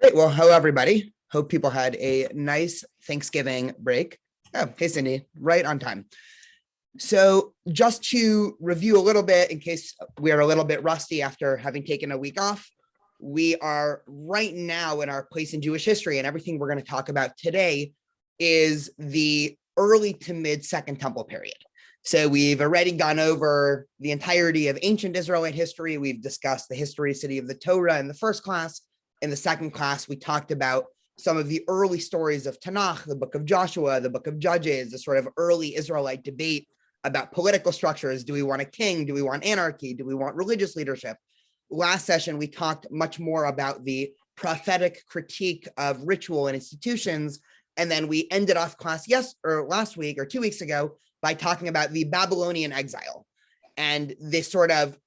Great. Well, hello, everybody. Hope people had a nice Thanksgiving break. Oh, hey, Cindy, right on time. So just to review a little bit, in case we are a little bit rusty after having taken a week off, we are right now in our place in Jewish history, and everything we're going to talk about today is the early to mid Second Temple period. So we've already gone over the entirety of ancient Israelite history. We've discussed the historicity of the Torah in the first class. In the second class, we talked about some of the early stories of Tanakh, the book of Joshua, the book of Judges, the sort of early Israelite debate about political structures. Do we want a king? Do we want anarchy? Do we want religious leadership? Last session, we talked much more about the prophetic critique of ritual and institutions. And then we ended off class last week or 2 weeks ago by talking about the Babylonian exile and this sort of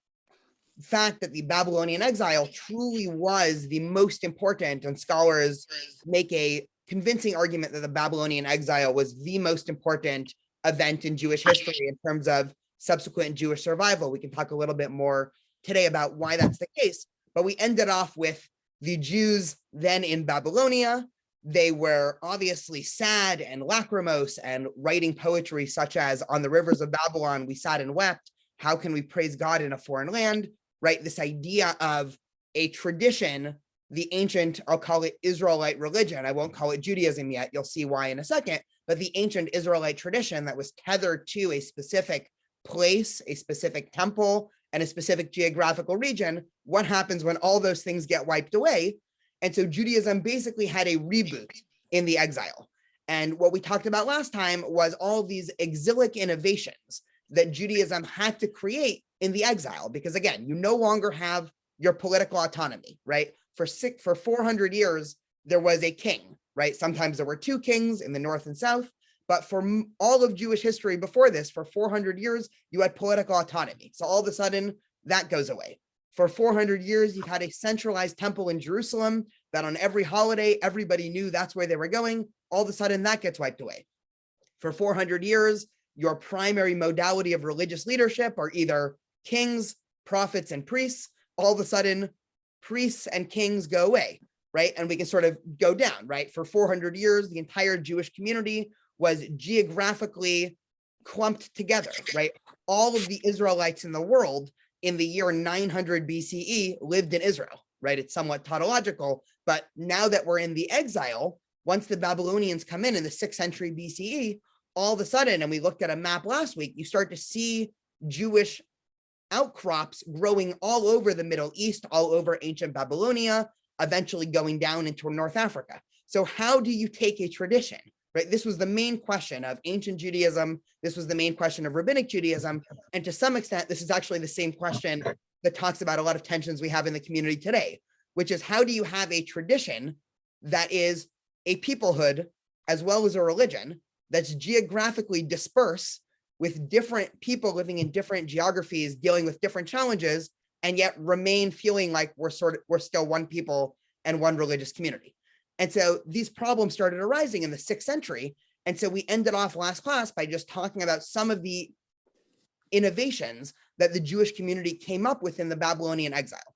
fact that the Babylonian exile truly was the most important, and scholars make a convincing argument that the Babylonian exile was the most important event in Jewish history in terms of subsequent Jewish survival. We can talk a little bit more today about why that's the case, but we ended off with the Jews then in Babylonia. They were obviously sad and lachrymose and writing poetry such as, "On the rivers of Babylon, we sat and wept. How can we praise God in a foreign land?" Right? This idea of a tradition, the ancient, I'll call it Israelite religion. I won't call it Judaism yet. You'll see why in a second. But the ancient Israelite tradition that was tethered to a specific place, a specific temple, and a specific geographical region. What happens when all those things get wiped away? And so Judaism basically had a reboot in the exile. And what we talked about last time was all these exilic innovations that Judaism had to create in the exile, because again, you no longer have your political autonomy, right? For 400 years, there was a king, right? Sometimes there were two kings in the north and south, but for all of Jewish history before this, for 400 years, you had political autonomy. So all of a sudden, that goes away. For 400 years, you've had a centralized temple in Jerusalem that on every holiday, everybody knew that's where they were going. All of a sudden, that gets wiped away. For 400 years, your primary modality of religious leadership are either kings, prophets, and priests. All of a sudden, priests and kings go away, right? And we can sort of go down, right? For 400 years, the entire Jewish community was geographically clumped together, right? All of the Israelites in the world in the year 900 BCE lived in Israel, right? It's somewhat tautological, but now that we're in the exile, once the Babylonians come in the 6th century BCE, all of a sudden, and we looked at a map last week, you start to see Jewish outcrops growing all over the Middle East, all over ancient Babylonia, eventually going down into North Africa. So how do you take a tradition, right? This was the main question of ancient Judaism. This was the main question of rabbinic Judaism. And to some extent, this is actually the same question that talks about a lot of tensions we have in the community today, which is how do you have a tradition that is a peoplehood as well as a religion that's geographically dispersed with different people living in different geographies, dealing with different challenges, and yet remain feeling like we're still one people and one religious community. And so these problems started arising in the 6th century. And so we ended off last class by just talking about some of the innovations that the Jewish community came up with in the Babylonian exile.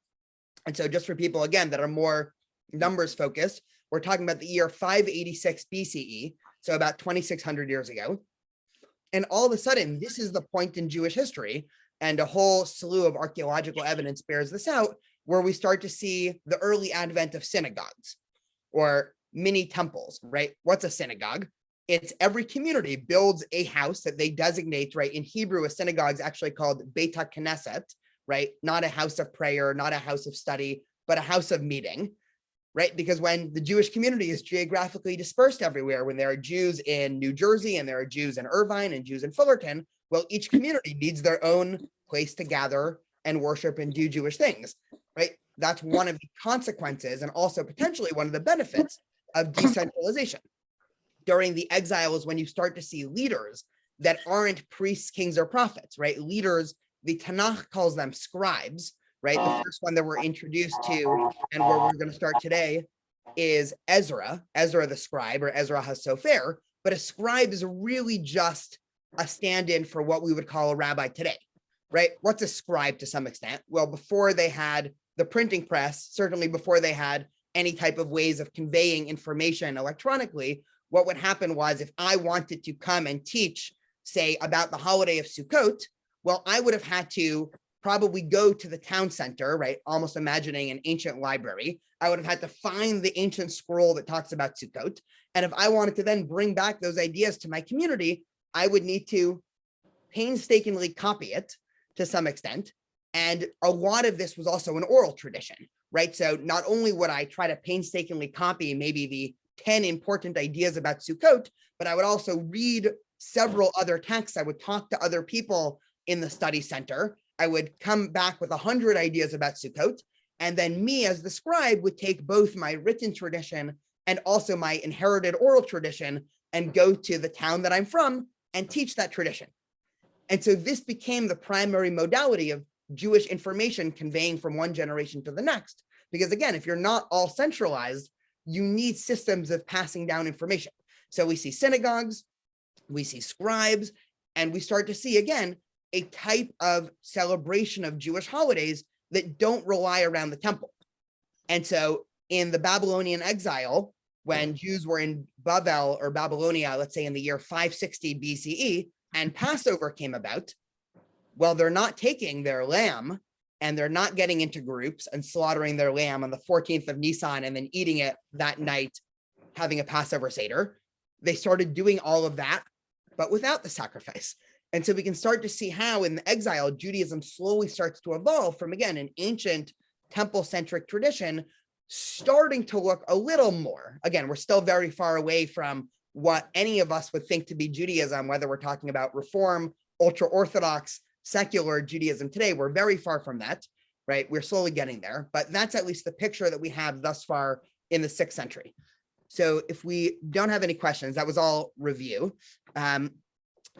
And so just for people, again, that are more numbers focused, we're talking about the year 586 BCE, so about 2,600 years ago. And all of a sudden, this is the point in Jewish history, and a whole slew of archaeological evidence bears this out, where we start to see the early advent of synagogues or mini temples, right? What's a synagogue? It's every community builds a house that they designate, right? In Hebrew, a synagogue is actually called Beit HaKnesset, right? Not a house of prayer, not a house of study, but a house of meeting, right? Because when the Jewish community is geographically dispersed everywhere, when there are Jews in New Jersey and there are Jews in Irvine and Jews in Fullerton, well, each community needs their own place to gather and worship and do Jewish things, right? That's one of the consequences and also potentially one of the benefits of decentralization. During the exile is when you start to see leaders that aren't priests, kings, or prophets, right? Leaders, the Tanakh calls them scribes, right? The first one that we're introduced to and where we're going to start today is Ezra the scribe, or Ezra HaSofer. But a scribe is really just a stand-in for what we would call a rabbi today, right? What's a scribe to some extent? Well, before they had the printing press, certainly before they had any type of ways of conveying information electronically, what would happen was if I wanted to come and teach, say, about the holiday of Sukkot, well, I would have had to probably go to the town center, right? Almost imagining an ancient library. I would have had to find the ancient scroll that talks about Sukkot. And if I wanted to then bring back those ideas to my community, I would need to painstakingly copy it to some extent. And a lot of this was also an oral tradition, right? So not only would I try to painstakingly copy maybe the 10 important ideas about Sukkot, but I would also read several other texts. I would talk to other people in the study center. I would come back with 100 ideas about Sukkot. And then me as the scribe would take both my written tradition and also my inherited oral tradition and go to the town that I'm from and teach that tradition. And so this became the primary modality of Jewish information conveying from one generation to the next. Because again, if you're not all centralized, you need systems of passing down information. So we see synagogues, we see scribes, and we start to see, again, a type of celebration of Jewish holidays that don't rely around the temple. And so in the Babylonian exile, when Jews were in Babel or Babylonia, let's say in the year 560 BCE, and Passover came about, well, they're not taking their lamb and they're not getting into groups and slaughtering their lamb on the 14th of Nisan and then eating it that night, having a Passover Seder. They started doing all of that, but without the sacrifice. And so we can start to see how in the exile, Judaism slowly starts to evolve from, again, an ancient temple-centric tradition, starting to look a little more. Again, we're still very far away from what any of us would think to be Judaism, whether we're talking about Reform, ultra-Orthodox, secular Judaism today. We're very far from that, right? We're slowly getting there, but that's at least the picture that we have thus far in the 6th century. So if we don't have any questions, that was all review.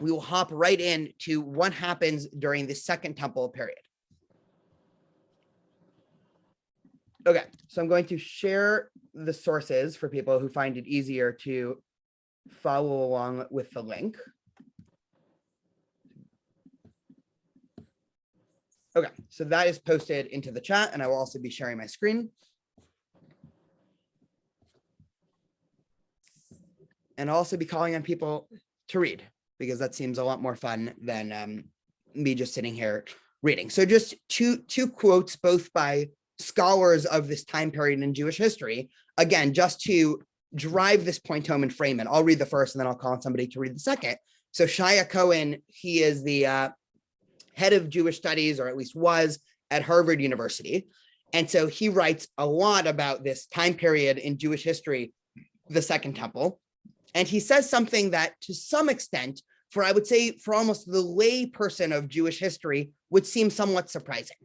We will hop right in to what happens during the Second Temple period. Okay, so I'm going to share the sources for people who find it easier to follow along with the link. Okay, so that is posted into the chat, and I will also be sharing my screen. And I'll also be calling on people to read, because that seems a lot more fun than me just sitting here reading. So just two quotes, both by scholars of this time period in Jewish history, again, just to drive this point home and frame it. I'll read the first, and then I'll call on somebody to read the second. So Shaya Cohen, he is the head of Jewish studies, or at least was, at Harvard University. And so he writes a lot about this time period in Jewish history, the Second Temple. And he says something that to some extent, for I would say for almost the lay person of Jewish history, would seem somewhat surprising,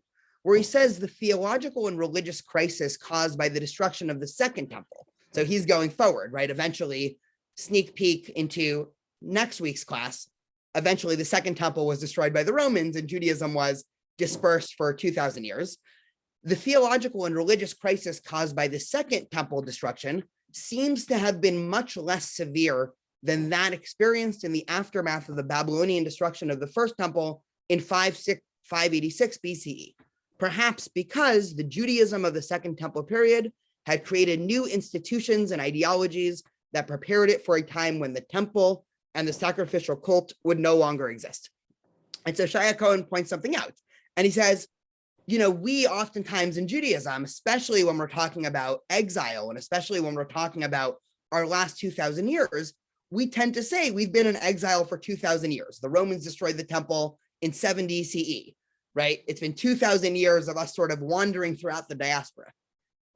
where he says the theological and religious crisis caused by the destruction of the Second Temple. So he's going forward, right? Eventually, sneak peek into next week's class, eventually the Second Temple was destroyed by the Romans and Judaism was dispersed for 2,000 years. The theological and religious crisis caused by the Second Temple destruction seems to have been much less severe than that experienced in the aftermath of the Babylonian destruction of the First Temple in 586 BCE, perhaps because the Judaism of the Second Temple period had created new institutions and ideologies that prepared it for a time when the temple and the sacrificial cult would no longer exist. And so Shaya Cohen points something out, and he says, you know, we oftentimes in Judaism, especially when we're talking about exile, and especially when we're talking about our last 2,000 years, we tend to say we've been in exile for 2,000 years. The Romans destroyed the temple in 70 CE, right? It's been 2,000 years of us sort of wandering throughout the diaspora.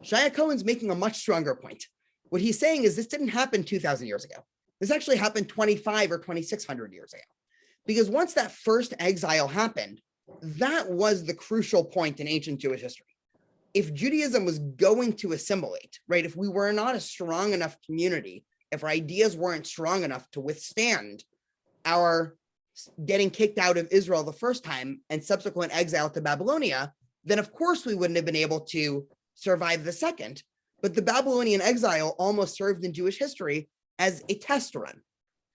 Shaya Cohen's making a much stronger point. What he's saying is this didn't happen 2,000 years ago. This actually happened 2,500 or 2,600 years ago. Because once that first exile happened, that was the crucial point in ancient Jewish history. If Judaism was going to assimilate, right, if we were not a strong enough community, if our ideas weren't strong enough to withstand our getting kicked out of Israel the first time and subsequent exile to Babylonia, then of course we wouldn't have been able to survive the second. But the Babylonian exile almost served in Jewish history as a test run,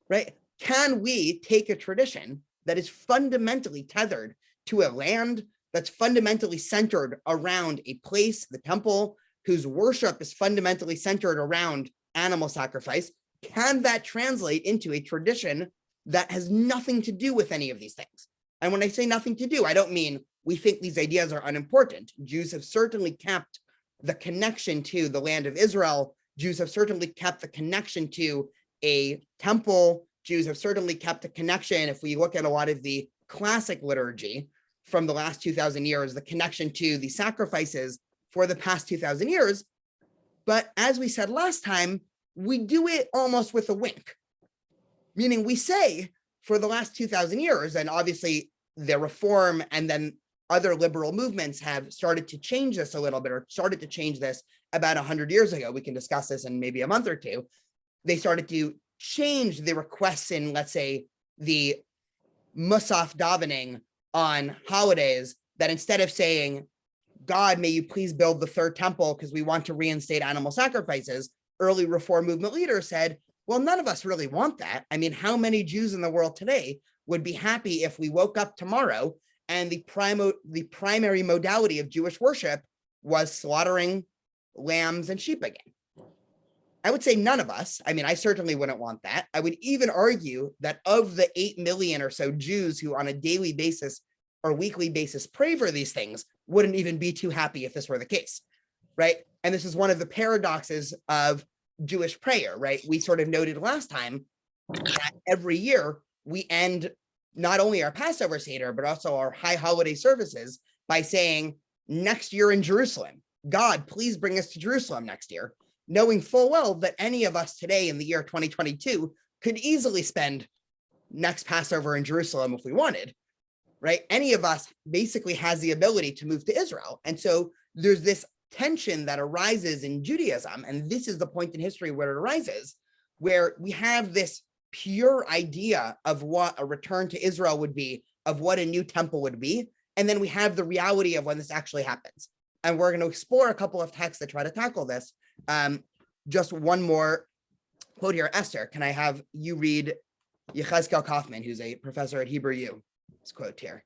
right? Can we take a tradition that is fundamentally tethered to a land, that's fundamentally centered around a place, the temple, whose worship is fundamentally centered around animal sacrifice, can that translate into a tradition that has nothing to do with any of these things? And when I say nothing to do, I don't mean we think these ideas are unimportant. Jews have certainly kept the connection to the land of Israel. Jews have certainly kept the connection to a temple. Jews have certainly kept a connection, if we look at a lot of the classic liturgy from the last 2,000 years, the connection to the sacrifices for the past 2,000 years. But as we said last time, we do it almost with a wink, meaning we say for the last 2,000 years, and obviously the Reform and then other liberal movements have started to change this a little bit, or started to change this about 100 years ago. We can discuss this in maybe a month or two. They started to change the requests in, let's say, the Musaf davening on holidays, that instead of saying, God, may you please build the third temple because we want to reinstate animal sacrifices, early Reform movement leaders said, well, none of us really want that. I mean, how many Jews in the world today would be happy if we woke up tomorrow and the primary modality of Jewish worship was slaughtering lambs and sheep again? I would say none of us. I mean, I certainly wouldn't want that. I would even argue that of the 8 million or so Jews who on a daily basis or weekly basis pray for these things, wouldn't even be too happy if this were the case, right? And this is one of the paradoxes of Jewish prayer, right? We sort of noted last time that every year we end not only our Passover Seder, but also our high holiday services by saying, next year in Jerusalem, God, please bring us to Jerusalem next year, knowing full well that any of us today in the year 2022 could easily spend next Passover in Jerusalem if we wanted, right? Any of us basically has the ability to move to Israel. And so there's this tension that arises in Judaism, and this is the point in history where it arises, where we have this pure idea of what a return to Israel would be, of what a new temple would be, and then we have the reality of when this actually happens. And we're going to explore a couple of texts that try to tackle this. Just one more quote here. Esther, can I have you read Yechezkel Kaufman, who's a professor at Hebrew U? This quote here.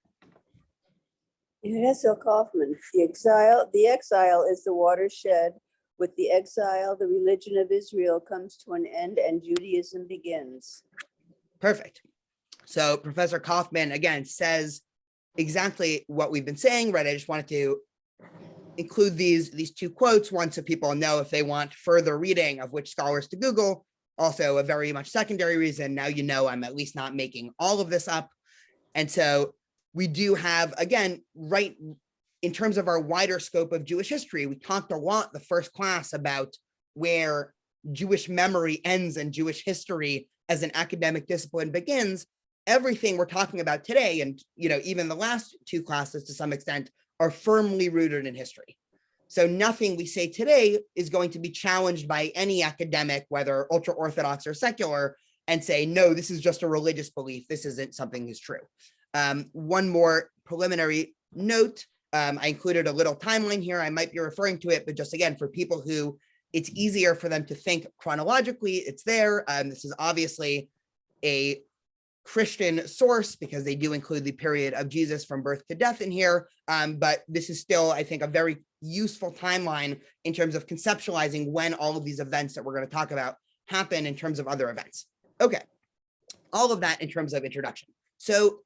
Yechezkel Kaufman, the exile is the watershed. With the exile, the religion of Israel comes to an end and Judaism begins. Perfect. So Professor Kaufman, again, says exactly what we've been saying, right? I just wanted to include these two quotes, one so people know if they want further reading of which scholars to Google. Also a very much secondary reason, now you know I'm at least not making all of this up. And so we do have, again, right, in terms of our wider scope of Jewish history, we talked a lot the first class about where Jewish memory ends and Jewish history as an academic discipline begins. Everything we're talking about today, and even the last two classes to some extent, are firmly rooted in history. So nothing we say today is going to be challenged by any academic, whether ultra-Orthodox or secular, and say, no, this is just a religious belief. This isn't something that's true. One more preliminary note. I included a little timeline here. I might be referring to it, but just again, for people who it's easier for them to think chronologically, it's there. This is obviously a Christian source because they do include the period of Jesus from birth to death in here. But this is still, I think, a very useful timeline in terms of conceptualizing when all of these events that we're going to talk about happen in terms of other events. Okay, all of that in terms of introduction. So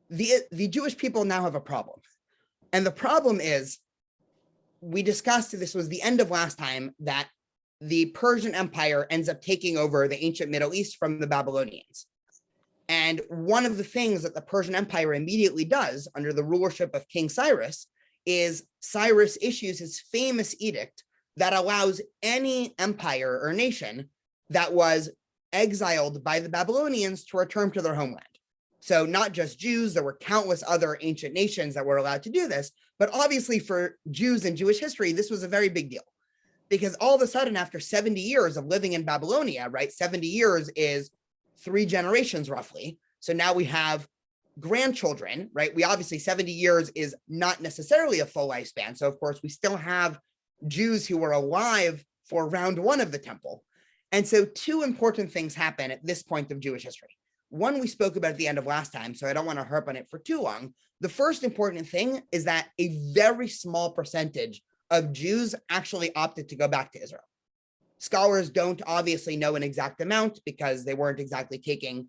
the Jewish people now have a problem. And the problem is, we discussed, this was the end of last time, that the Persian Empire ends up taking over the ancient Middle East from the Babylonians. And one of the things that the Persian Empire immediately does under the rulership of King Cyrus is Cyrus issues his famous edict that allows any empire or nation that was exiled by the Babylonians to return to their homeland. So not just Jews, there were countless other ancient nations that were allowed to do this, but obviously for Jews in Jewish history, this was a very big deal. Because all of a sudden, after 70 years of living in Babylonia, right, 70 years is 3 generations roughly. So now we have grandchildren, right? We obviously 70 years is not necessarily a full lifespan. So of course we still have Jews who were alive for round 1 of the temple. And so 2 important things happen at this point of Jewish history. One we spoke about at the end of last time, so I don't want to harp on it for too long. The first important thing is that a very small percentage of Jews actually opted to go back to Israel. Scholars don't obviously know an exact amount because they weren't exactly taking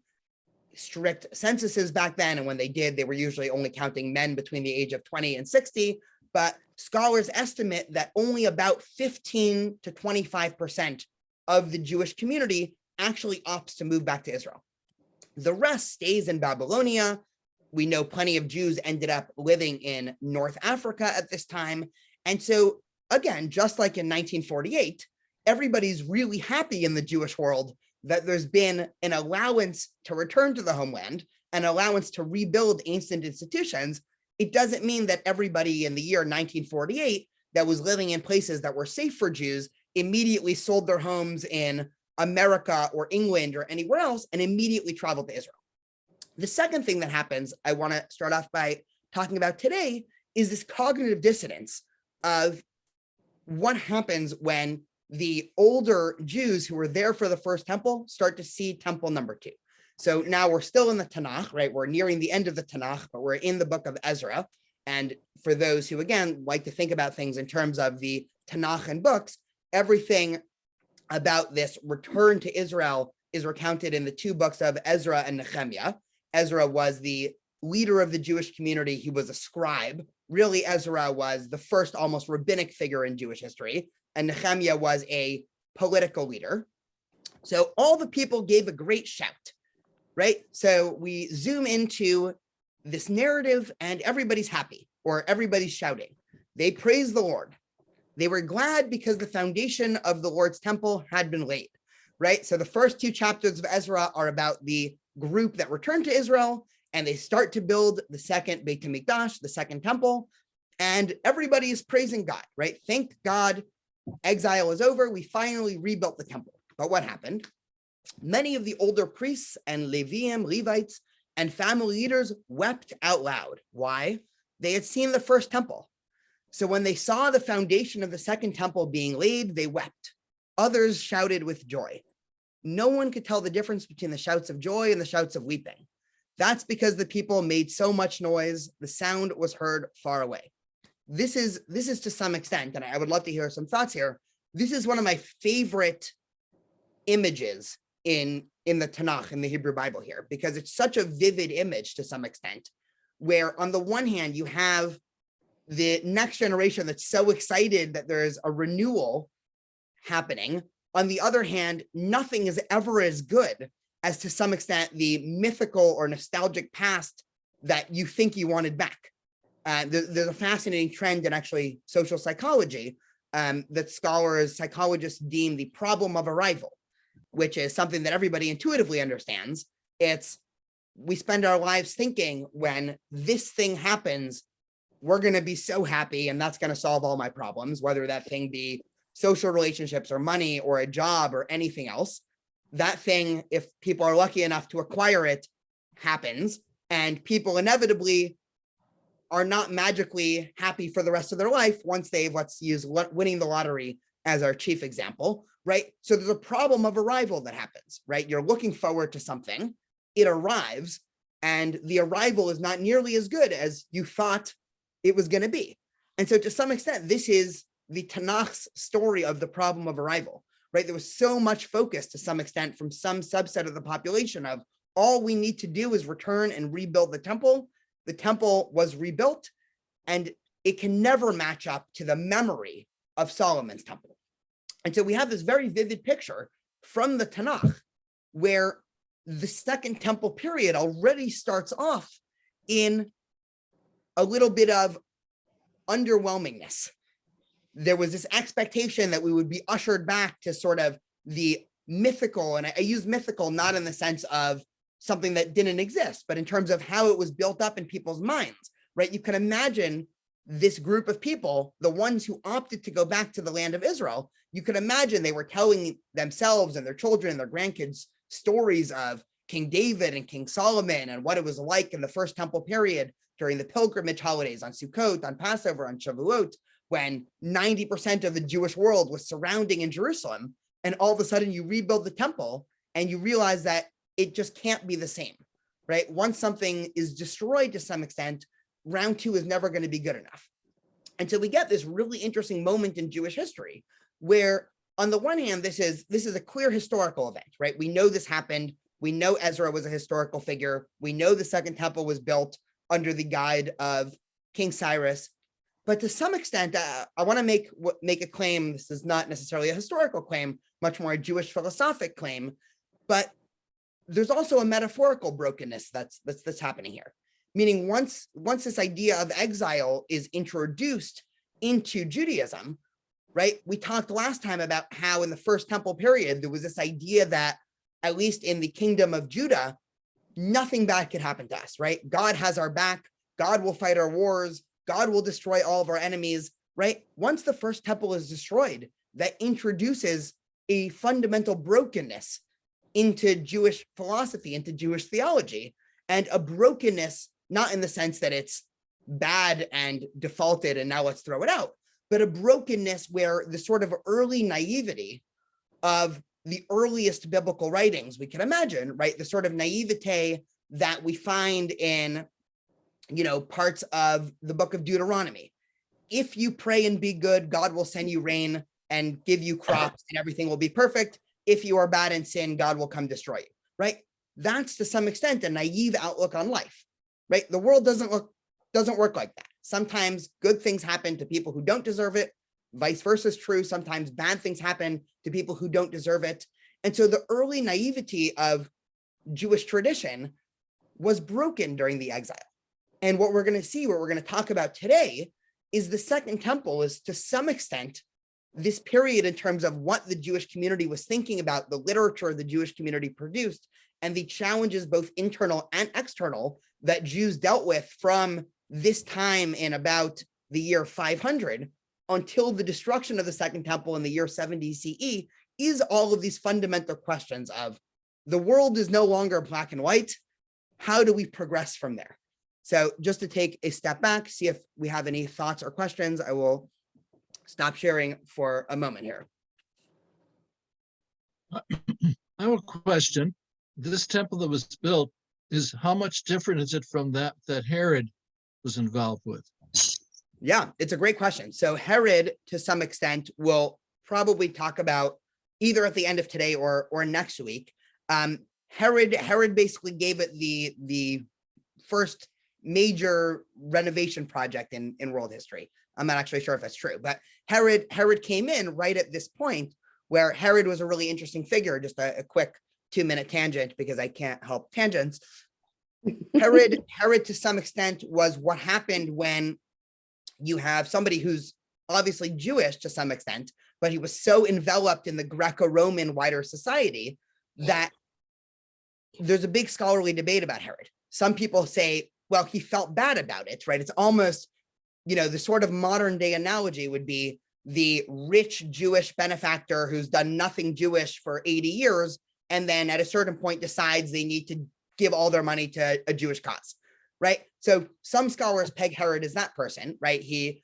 strict censuses back then. And when they did, they were usually only counting men between the age of 20 and 60. But scholars estimate that only about 15 to 25% of the Jewish community actually opts to move back to Israel. The rest stays in Babylonia. We know plenty of Jews ended up living in North Africa at this time. And so, again, just like in 1948, everybody's really happy in the Jewish world that there's been an allowance to return to the homeland, an allowance to rebuild ancient institutions. It doesn't mean that everybody in the year 1948 that was living in places that were safe for Jews immediately sold their homes in America or England or anywhere else and immediately traveled to Israel. The second thing that happens, I want to start off by talking about today, is this cognitive dissonance of what happens when the older Jews who were there for the first temple start to see temple number 2. So now we're still in the Tanakh, right? We're nearing the end of the Tanakh, but we're in the book of Ezra. And for those who, again, like to think about things in terms of the Tanakh and books, everything about this return to Israel is recounted in the 2 books of Ezra and Nehemiah. Ezra was the leader of the Jewish community. He was a scribe. Really, Ezra was the first almost rabbinic figure in Jewish history, and Nehemiah was a political leader. So all the people gave a great shout, right? So we zoom into this narrative and everybody's happy, or everybody's shouting. They praise the Lord. They were glad because the foundation of the Lord's temple had been laid, right? So the first 2 chapters of Ezra are about the group that returned to Israel, and they start to build the second Beit HaMikdash, the second temple, and everybody is praising God, right? Thank God, exile is over. We finally rebuilt the temple. But what happened? Many of the older priests and Levites, and family leaders wept out loud. Why? They had seen the first temple. So when they saw the foundation of the second temple being laid, they wept. Others shouted with joy. No one could tell the difference between the shouts of joy and the shouts of weeping. That's because the people made so much noise, the sound was heard far away. This is to some extent, and I would love to hear some thoughts here. This is one of my favorite images in the Tanakh, in the Hebrew Bible here, because it's such a vivid image to some extent, where on the one hand, you have the next generation that's so excited that there's a renewal happening. On the other hand, nothing is ever as good as, to some extent, the mythical or nostalgic past that you think you wanted back. There's a fascinating trend in actually social psychology that psychologists deem the problem of arrival, which is something that everybody intuitively understands. It's, we spend our lives thinking when this thing happens, we're going to be so happy and that's going to solve all my problems, whether that thing be social relationships or money or a job or anything else. That thing, if people are lucky enough to acquire it, happens, and people inevitably are not magically happy for the rest of their life once they've, let's use winning the lottery as our chief example, right? So there's a problem of arrival that happens, right? You're looking forward to something, it arrives, and the arrival is not nearly as good as you thought it was going to be. And so to some extent, this is the Tanakh's story of the problem of arrival, right? There was so much focus to some extent from some subset of the population of all we need to do is return and rebuild the temple. The temple was rebuilt, and it can never match up to the memory of Solomon's temple. And so we have this very vivid picture from the Tanakh where the second temple period already starts off in a little bit of underwhelmingness. There was this expectation that we would be ushered back to sort of the mythical, and I use mythical not in the sense of something that didn't exist, but in terms of how it was built up in people's minds, right? You can imagine this group of people, the ones who opted to go back to the land of Israel, you could imagine they were telling themselves and their children and their grandkids stories of King David and King Solomon and what it was like in the first temple period during the pilgrimage holidays on Sukkot, on Passover, on Shavuot, when 90% of the Jewish world was surrounding in Jerusalem. And all of a sudden you rebuild the temple and you realize that it just can't be the same, right? Once something is destroyed to some extent, round 2 is never going to be good enough. And so we get this really interesting moment in Jewish history where on the one hand, this is a clear historical event, right? We know this happened. We know Ezra was a historical figure. We know the Second Temple was built under the guide of King Cyrus. But to some extent, I want to make a claim. This is not necessarily a historical claim, much more a Jewish philosophic claim, but there's also a metaphorical brokenness that's happening here. Meaning once this idea of exile is introduced into Judaism, right? We talked last time about how in the First Temple period, there was this idea that at least in the kingdom of Judah, nothing bad could happen to us, right? God has our back. God will fight our wars. God will destroy all of our enemies, right? Once the First Temple is destroyed, that introduces a fundamental brokenness into Jewish philosophy, into Jewish theology, and a brokenness, not in the sense that it's bad and defaulted and now let's throw it out, but a brokenness where the sort of early naivety of the earliest biblical writings we can imagine, right? The sort of naivete that we find in, parts of the book of Deuteronomy. If you pray and be good, God will send you rain and give you crops and everything will be perfect. If you are bad and sin, God will come destroy you, right? That's to some extent a naive outlook on life, right? The world doesn't work like that. Sometimes good things happen to people who don't deserve it. Vice versa is true. Sometimes bad things happen to people who don't deserve it. And so the early naivety of Jewish tradition was broken during the exile. And what we're going to see, what we're going to talk about today, is the Second Temple is to some extent this period in terms of what the Jewish community was thinking about, the literature the Jewish community produced, and the challenges, both internal and external, that Jews dealt with from this time in about the year 500 until the destruction of the Second Temple in the year 70 CE, is all of these fundamental questions of the world is no longer black and white. How do we progress from there? So just to take a step back, see if we have any thoughts or questions, I will stop sharing for a moment here. I have a question. This temple that was built, how much different is it from that Herod was involved with? Yeah, it's a great question. So Herod, to some extent, will probably talk about either at the end of today or next week. Herod basically gave it the first major renovation project in world history. I'm not actually sure if that's true, but Herod came in right at this point where Herod was a really interesting figure. Just a quick 2-minute tangent because I can't help tangents. Herod to some extent was what happened when you have somebody who's obviously Jewish to some extent, but he was so enveloped in the Greco-Roman wider society that there's a big scholarly debate about Herod. Some people say, well, he felt bad about it, right? It's almost, the sort of modern day analogy would be the rich Jewish benefactor who's done nothing Jewish for 80 years, and then at a certain point decides they need to give all their money to a Jewish cause, right? So some scholars peg Herod as that person, right? He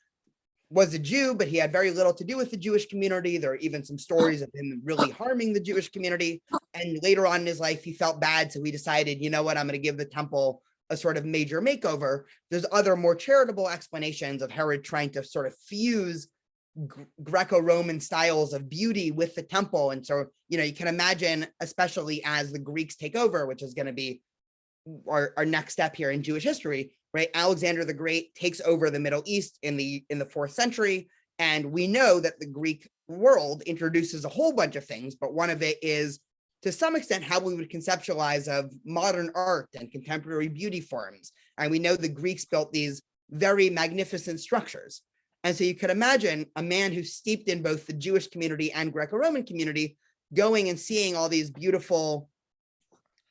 was a Jew, but he had very little to do with the Jewish community. There are even some stories of him really harming the Jewish community. And later on in his life, he felt bad. So he decided, you know what, I'm going to give the temple a sort of major makeover. There's other more charitable explanations of Herod trying to sort of fuse Greco-Roman styles of beauty with the temple. And so, you can imagine, especially as the Greeks take over, which is going to be our next step here in Jewish history, right? Alexander the Great takes over the Middle East in the 4th century. And we know that the Greek world introduces a whole bunch of things, but one of it is, to some extent, how we would conceptualize of modern art and contemporary beauty forms. And we know the Greeks built these very magnificent structures. And so you could imagine a man who's steeped in both the Jewish community and Greco-Roman community going and seeing all these beautiful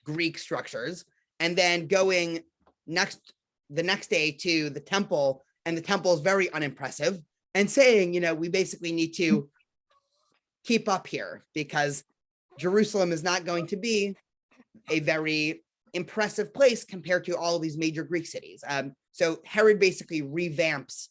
Greek structures, and then going the next day to the temple, and the temple is very unimpressive, and saying, we basically need to keep up here because Jerusalem is not going to be a very impressive place compared to all of these major Greek cities. So Herod basically revamps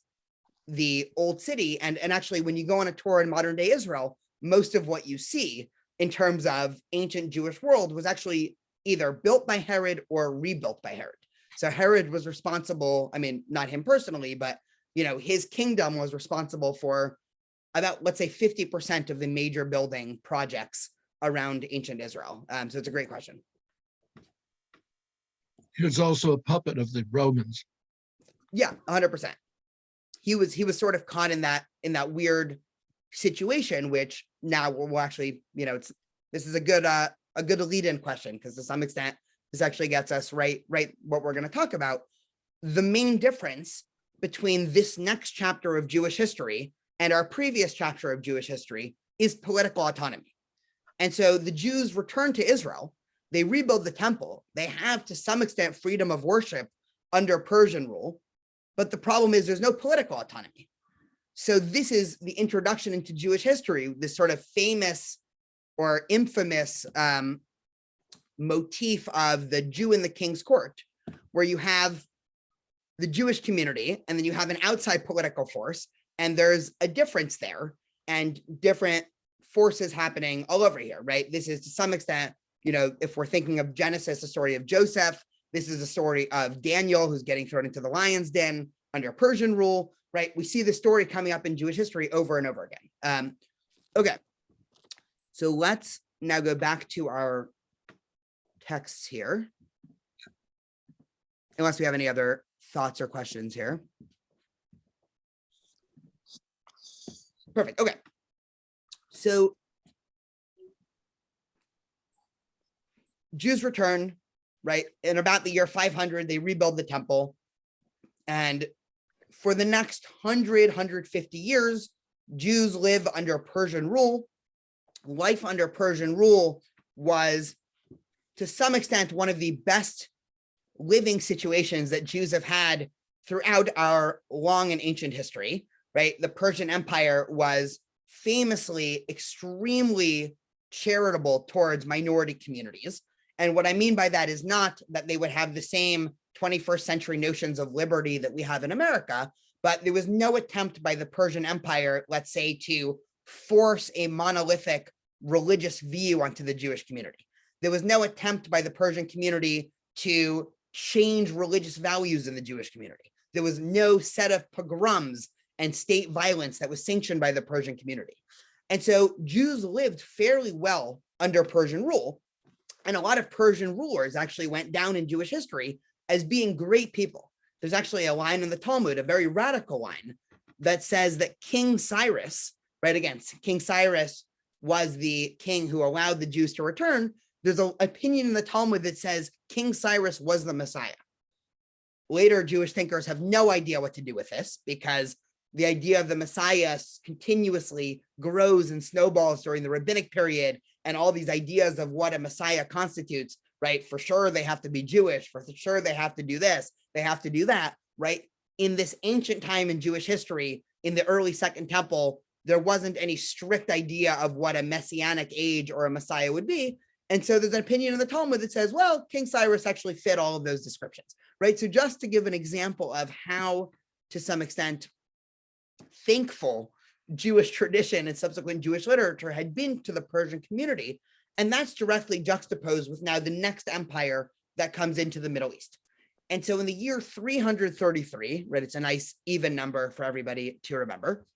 the old city. And actually, when you go on a tour in modern day Israel, most of what you see in terms of ancient Jewish world was actually either built by Herod or rebuilt by Herod. So Herod was responsible, I mean, not him personally, but his kingdom was responsible for about, let's say, 50% of the major building projects around ancient Israel. So it's a great question. He was also a puppet of the Romans. Yeah, 100%. He was sort of caught in that weird situation, which now we'll actually, this is a good lead-in question, because to some extent this actually gets us right what we're going to talk about. The main difference between this next chapter of Jewish history and our previous chapter of Jewish history is political autonomy. And so the Jews return to Israel, they rebuild the temple, they have to some extent freedom of worship under Persian rule, but the problem is there's no political autonomy. So this is the introduction into Jewish history, this sort of famous or infamous motif of the Jew in the king's court, where you have the Jewish community and then you have an outside political force, and there's a difference there and different forces happening all over here, right? This is to some extent, if we're thinking of Genesis, the story of Joseph, this is a story of Daniel, who's getting thrown into the lion's den under Persian rule, right? We see the story coming up in Jewish history over and over again. Okay, so let's now go back to our texts here, unless we have any other thoughts or questions here. Perfect. Okay. So Jews return, right? In about the year 500, they rebuild the temple. And for the next 150 years, Jews live under Persian rule. Life under Persian rule was, to some extent, one of the best living situations that Jews have had throughout our long and ancient history, right? The Persian Empire was famously extremely charitable towards minority communities. And what I mean by that is not that they would have the same 21st century notions of liberty that we have in America, but there was no attempt by the Persian Empire, let's say, to force a monolithic religious view onto the Jewish community. There was no attempt by the Persian community to change religious values in the Jewish community. There was no set of pogroms and state violence that was sanctioned by the Persian community. And so Jews lived fairly well under Persian rule. And a lot of Persian rulers actually went down in Jewish history as being great people. There's actually a line in the Talmud, a very radical line, that says that King Cyrus, right, again, King Cyrus was the king who allowed the Jews to return. There's an opinion in the Talmud that says King Cyrus was the Messiah. Later, Jewish thinkers have no idea what to do with this, because the idea of the Messiah continuously grows and snowballs during the rabbinic period, and all these ideas of what a Messiah constitutes, right? For sure, they have to be Jewish. For sure, they have to do this. They have to do that, right? In this ancient time in Jewish history, in the early Second Temple, there wasn't any strict idea of what a messianic age or a Messiah would be. And so there's an opinion in the Talmud that says, well, King Cyrus actually fit all of those descriptions, right? So just to give an example of how, to some extent, thankful Jewish tradition and subsequent Jewish literature had been to the Persian community. And that's directly juxtaposed with now the next empire that comes into the Middle East. And so in the year 333, right, it's a nice even number for everybody to remember,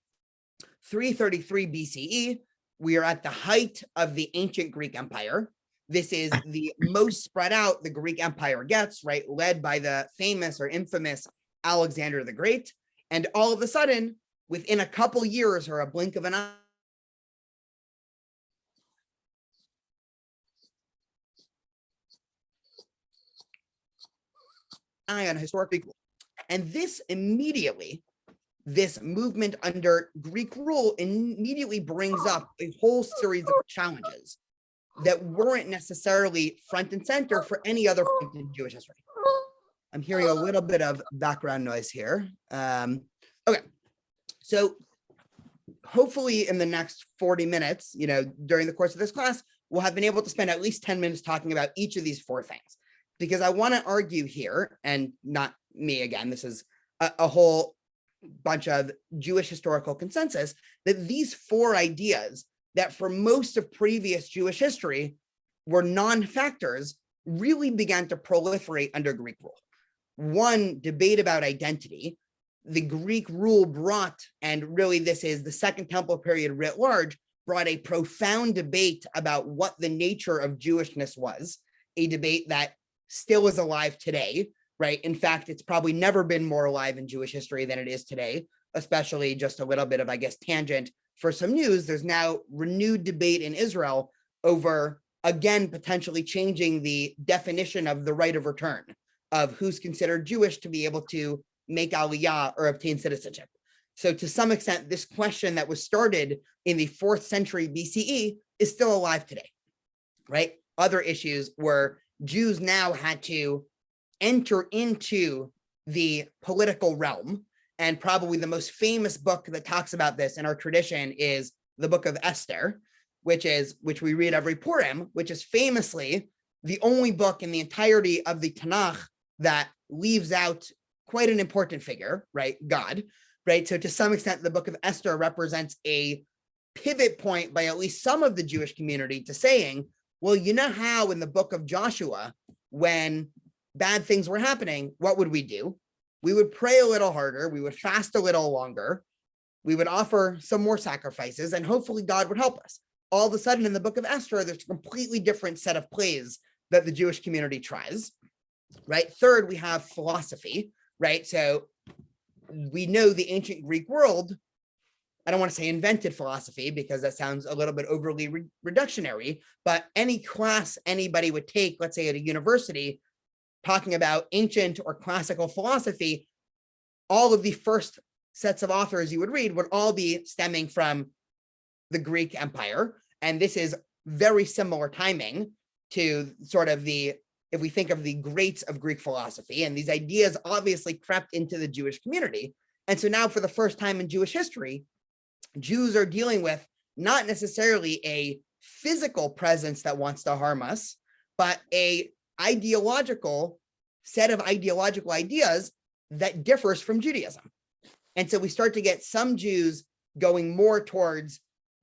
333 BCE, we are at the height of the ancient Greek Empire. This is the most spread out the Greek Empire gets, right, led by the famous or infamous Alexander the Great. And all of a sudden, within a couple years or a blink of an eye, on historic Greek rule. And this immediately, this movement under Greek rule immediately brings up a whole series of challenges that weren't necessarily front and center for any other point in Jewish history. I'm hearing a little bit of background noise here. Okay, so hopefully in the next 40 minutes, during the course of this class, we'll have been able to spend at least 10 minutes talking about each of these four things, because I want to argue here, and not me again, this is a whole bunch of Jewish historical consensus, that these four ideas that for most of previous Jewish history were non-factors really began to proliferate under Greek rule. One, debate about identity. the Greek rule brought, and really this is the Second Temple period writ large, brought a profound debate about what the nature of Jewishness was, a debate that still is alive today, right? In fact, it's probably never been more alive in Jewish history than it is today, especially just a little bit of, I guess, tangent for some news. There's now renewed debate in Israel over, again, potentially changing the definition of the right of return, of who's considered Jewish to be able to make aliyah or obtain citizenship. So to some extent, this question that was started in the 4th century BCE is still alive today, right? Other issues were Jews now had to enter into the political realm, and probably the most famous book that talks about this in our tradition is the book of Esther, which we read every Purim, which is famously the only book in the entirety of the Tanakh that leaves out quite an important figure, right? God, right? So to some extent, the book of Esther represents a pivot point by at least some of the Jewish community to saying, well, you know how in the book of Joshua, when bad things were happening, what would we do? We would pray a little harder, we would fast a little longer, we would offer some more sacrifices, and hopefully God would help us. All of a sudden in the book of Esther, there's a completely different set of plays that the Jewish community tries, right? Third, we have philosophy, right? So we know the ancient Greek world, I don't want to say invented philosophy because that sounds a little bit overly reductionary, but any class anybody would take, let's say at a university, talking about ancient or classical philosophy, all of the first sets of authors you would read would all be stemming from the Greek Empire. And this is very similar timing to sort of if we think of the greats of Greek philosophy, and these ideas obviously crept into the Jewish community. And so now for the first time in Jewish history, Jews are dealing with not necessarily a physical presence that wants to harm us, but a ideological set of ideological ideas that differs from Judaism. And so we start to get some Jews going more towards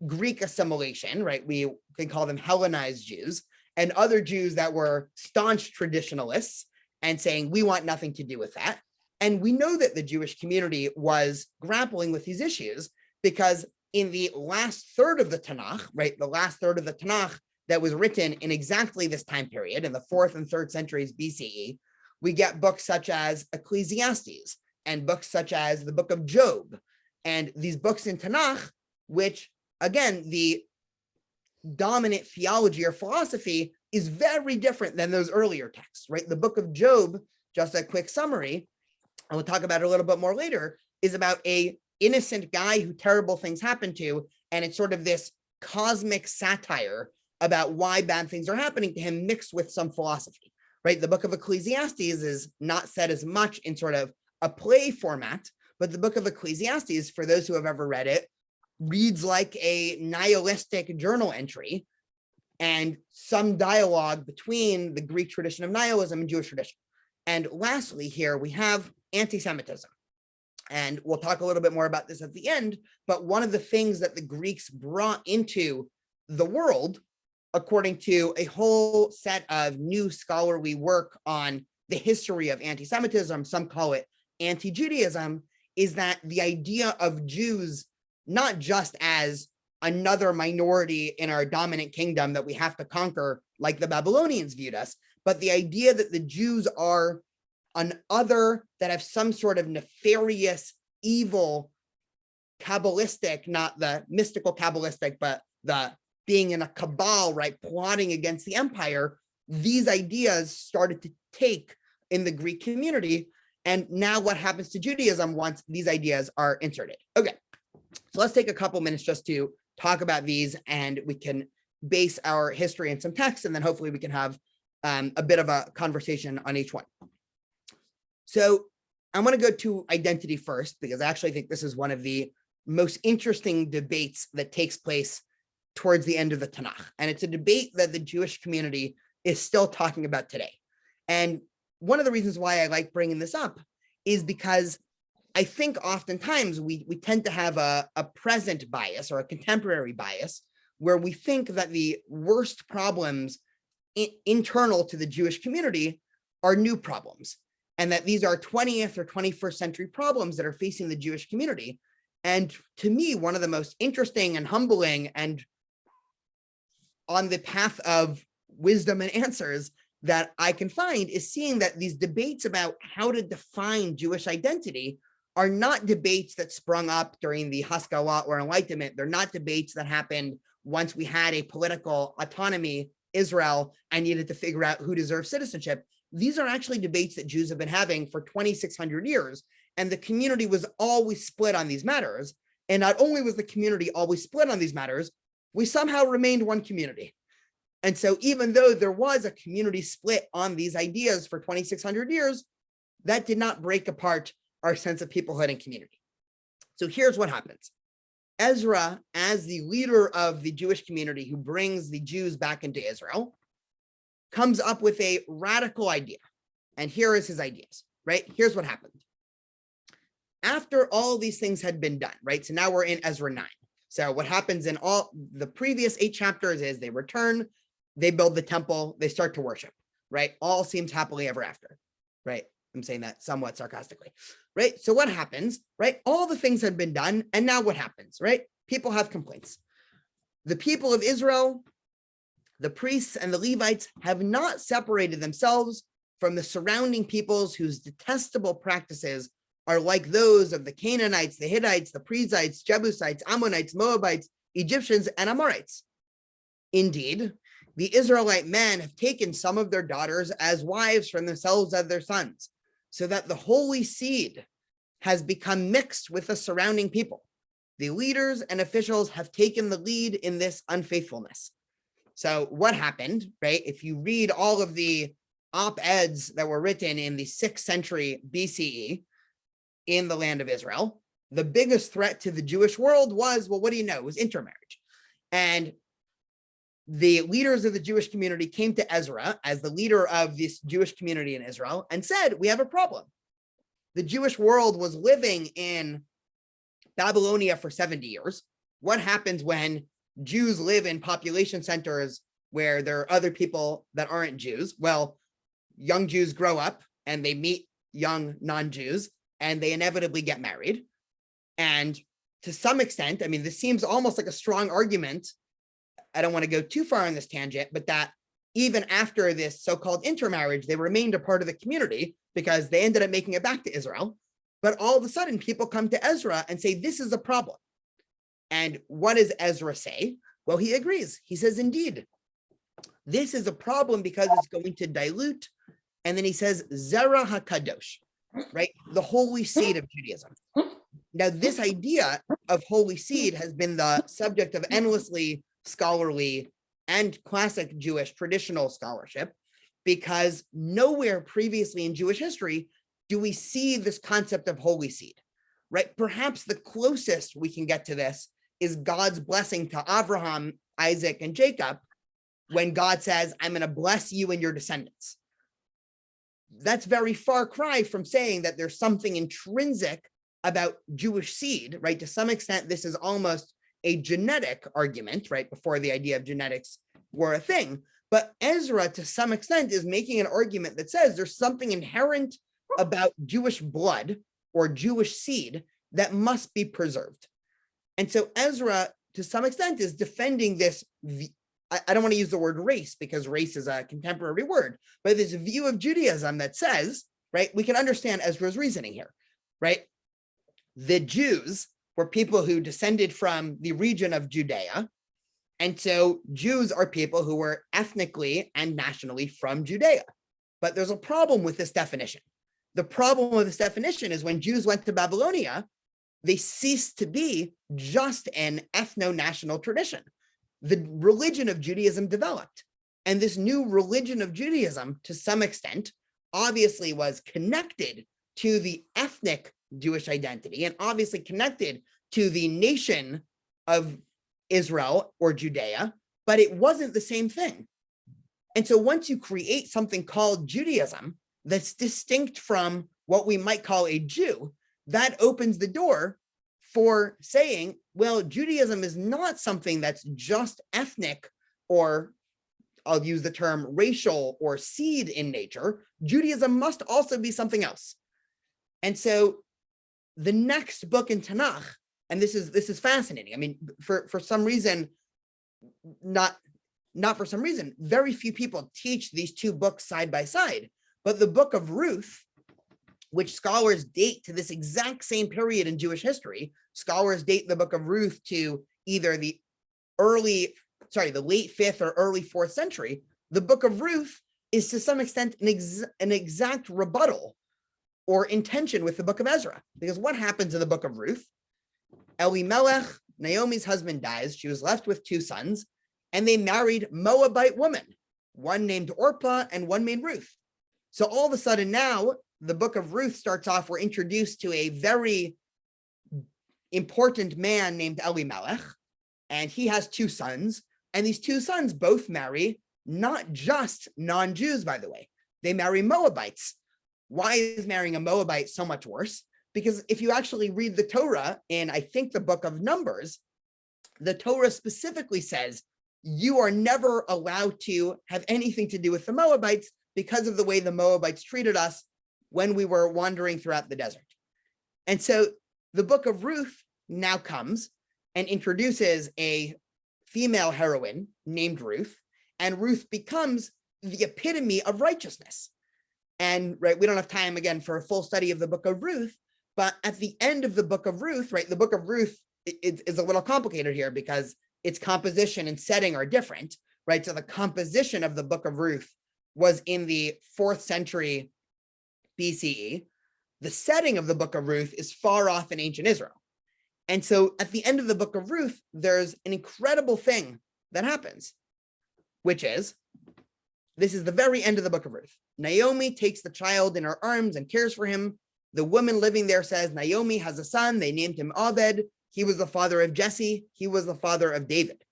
Greek assimilation, right? We can call them Hellenized Jews, and other Jews that were staunch traditionalists and saying, we want nothing to do with that. And we know that the Jewish community was grappling with these issues because in the last third of the Tanakh, right, the last third of the Tanakh that was written in exactly this time period, in the 4th and 3rd centuries BCE, we get books such as Ecclesiastes and books such as the book of Job. And these books in Tanakh, which, again, the dominant theology or philosophy is very different than those earlier texts, right? The book of Job, just a quick summary, and we'll talk about it a little bit more later, is about a innocent guy who terrible things happen to, and it's sort of this cosmic satire about why bad things are happening to him mixed with some philosophy, right? The book of Ecclesiastes is not said as much in sort of a play format, but the book of Ecclesiastes, for those who have ever read it, reads like a nihilistic journal entry and some dialogue between the Greek tradition of nihilism and Jewish tradition. And lastly, here we have anti-Semitism. And we'll talk a little bit more about this at the end, but one of the things that the Greeks brought into the world, according to a whole set of new scholarly work on the history of anti-Semitism, some call it anti-Judaism, is that the idea of Jews not just as another minority in our dominant kingdom that we have to conquer like the Babylonians viewed us, but the idea that the Jews are an other that have some sort of nefarious, evil, Kabbalistic, not the mystical Kabbalistic, but the being in a cabal, right, plotting against the empire. These ideas started to take in the Greek community. And now what happens to Judaism once these ideas are inserted? Okay, so let's take a couple minutes just to talk about these, and we can base our history in some text, and then hopefully we can have a bit of a conversation on each one. So I'm going to go to identity first, because I actually think this is one of the most interesting debates that takes place towards the end of the Tanakh. And it's a debate that the Jewish community is still talking about today. And one of the reasons why I like bringing this up is because I think oftentimes we tend to have a present bias or a contemporary bias where we think that the worst problems internal to the Jewish community are new problems. and that these are 20th or 21st century problems that are facing the Jewish community. And to me, one of the most interesting and humbling and on the path of wisdom and answers that I can find is seeing that these debates about how to define Jewish identity are not debates that sprung up during the Haskalah or Enlightenment. They're not debates that happened once we had a political autonomy, Israel, and needed to figure out who deserves citizenship. These are actually debates that Jews have been having for 2,600 years, and the community was always split on these matters. And not only was the community always split on these matters, we somehow remained one community. And so even though there was a community split on these ideas for 2,600 years, that did not break apart our sense of peoplehood and community. So here's what happens. Ezra, as the leader of the Jewish community who brings the Jews back into Israel, comes up with a radical idea. And here is his ideas, right? Here's what happened. After all these things had been done, right? So now we're in Ezra 9. So what happens in all the previous 8 chapters is they return, they build the temple, they start to worship, right? All seems happily ever after, right? I'm saying that somewhat sarcastically, right? So what happens, right? All the things had been done, and now what happens, right? People have complaints. The people of Israel, the priests and the Levites have not separated themselves from the surrounding peoples whose detestable practices are like those of the Canaanites, the Hittites, the Perizzites, Jebusites, Ammonites, Moabites, Egyptians, and Amorites. Indeed, the Israelite men have taken some of their daughters as wives from themselves and their sons, so that the holy seed has become mixed with the surrounding people. The leaders and officials have taken the lead in this unfaithfulness. So what happened, right? If you read all of the op-eds that were written in the 6th century BCE in the land of Israel, the biggest threat to the Jewish world was, well, what do you know? It was intermarriage. And the leaders of the Jewish community came to Ezra as the leader of this Jewish community in Israel and said, we have a problem. The Jewish world was living in Babylonia for 70 years. What happens when Jews live in population centers where there are other people that aren't Jews? Well, young Jews grow up and they meet young non-Jews and they inevitably get married. And to some extent, I mean, this seems almost like a strong argument. I don't want to go too far on this tangent, but that even after this so-called intermarriage, they remained a part of the community because they ended up making it back to Israel. But all of a sudden, people come to Ezra and say, this is a problem. And what does Ezra say? Well, he agrees. He says, indeed, this is a problem because it's going to dilute. And then he says, Zerah HaKadosh, right? The holy seed of Judaism. Now, this idea of holy seed has been the subject of endlessly scholarly and classic Jewish traditional scholarship, because nowhere previously in Jewish history do we see this concept of holy seed, right? Perhaps the closest we can get to this is God's blessing to Abraham, Isaac, and Jacob, when God says, I'm going to bless you and your descendants. That's very far cry from saying that there's something intrinsic about Jewish seed, right? To some extent, this is almost a genetic argument, right? Before the idea of genetics were a thing. But Ezra, to some extent, is making an argument that says there's something inherent about Jewish blood or Jewish seed that must be preserved. And so Ezra, to some extent, is defending this. I don't want to use the word race because race is a contemporary word, but this view of Judaism that says, right, we can understand Ezra's reasoning here, right? The Jews were people who descended from the region of Judea. And so Jews are people who were ethnically and nationally from Judea. But there's a problem with this definition. The problem with this definition is when Jews went to Babylonia, they ceased to be just an ethno-national tradition. The religion of Judaism developed. And this new religion of Judaism, to some extent, obviously was connected to the ethnic Jewish identity and obviously connected to the nation of Israel or Judea, but it wasn't the same thing. And so once you create something called Judaism that's distinct from what we might call a Jew, that opens the door for saying, well, Judaism is not something that's just ethnic or I'll use the term racial or seed in nature, Judaism must also be something else. And so the next book in Tanakh, and this is fascinating. I mean, for some reason, not for some reason, very few people teach these two books side by side. But the book of Ruth, which scholars date to this exact same period in Jewish history, scholars date the book of Ruth to either the late 5th or early 4th century. The book of Ruth is to some extent an exact rebuttal or intention with the book of Ezra. Because what happens in the book of Ruth? Elimelech, Naomi's husband, dies. She was left with 2 sons, and they married Moabite women, one named Orpah and one named Ruth. So all of a sudden now, the book of Ruth starts off, we're introduced to a very important man named Elimelech, and he has 2 sons, and these 2 sons both marry not just non-Jews, by the way. They marry Moabites. Why is marrying a Moabite so much worse? Because if you actually read the Torah in, I think, the book of Numbers, the Torah specifically says you are never allowed to have anything to do with the Moabites because of the way the Moabites treated us when we were wandering throughout the desert. And so the book of Ruth now comes and introduces a female heroine named Ruth, and Ruth becomes the epitome of righteousness. And right, we don't have time again for a full study of the book of Ruth, but at the end of the book of Ruth, right, the book of Ruth is a little complicated here because its composition and setting are different, right? So the composition of the book of Ruth was in the 4th century BCE. The setting of the book of Ruth is far off in ancient Israel. And so at the end of the book of Ruth, there's an incredible thing that happens, which is, this is the very end of the book of Ruth. Naomi takes the child in her arms and cares for him. The woman living there says, Naomi has a son. They named him Obed. He was the father of Jesse. He was the father of David.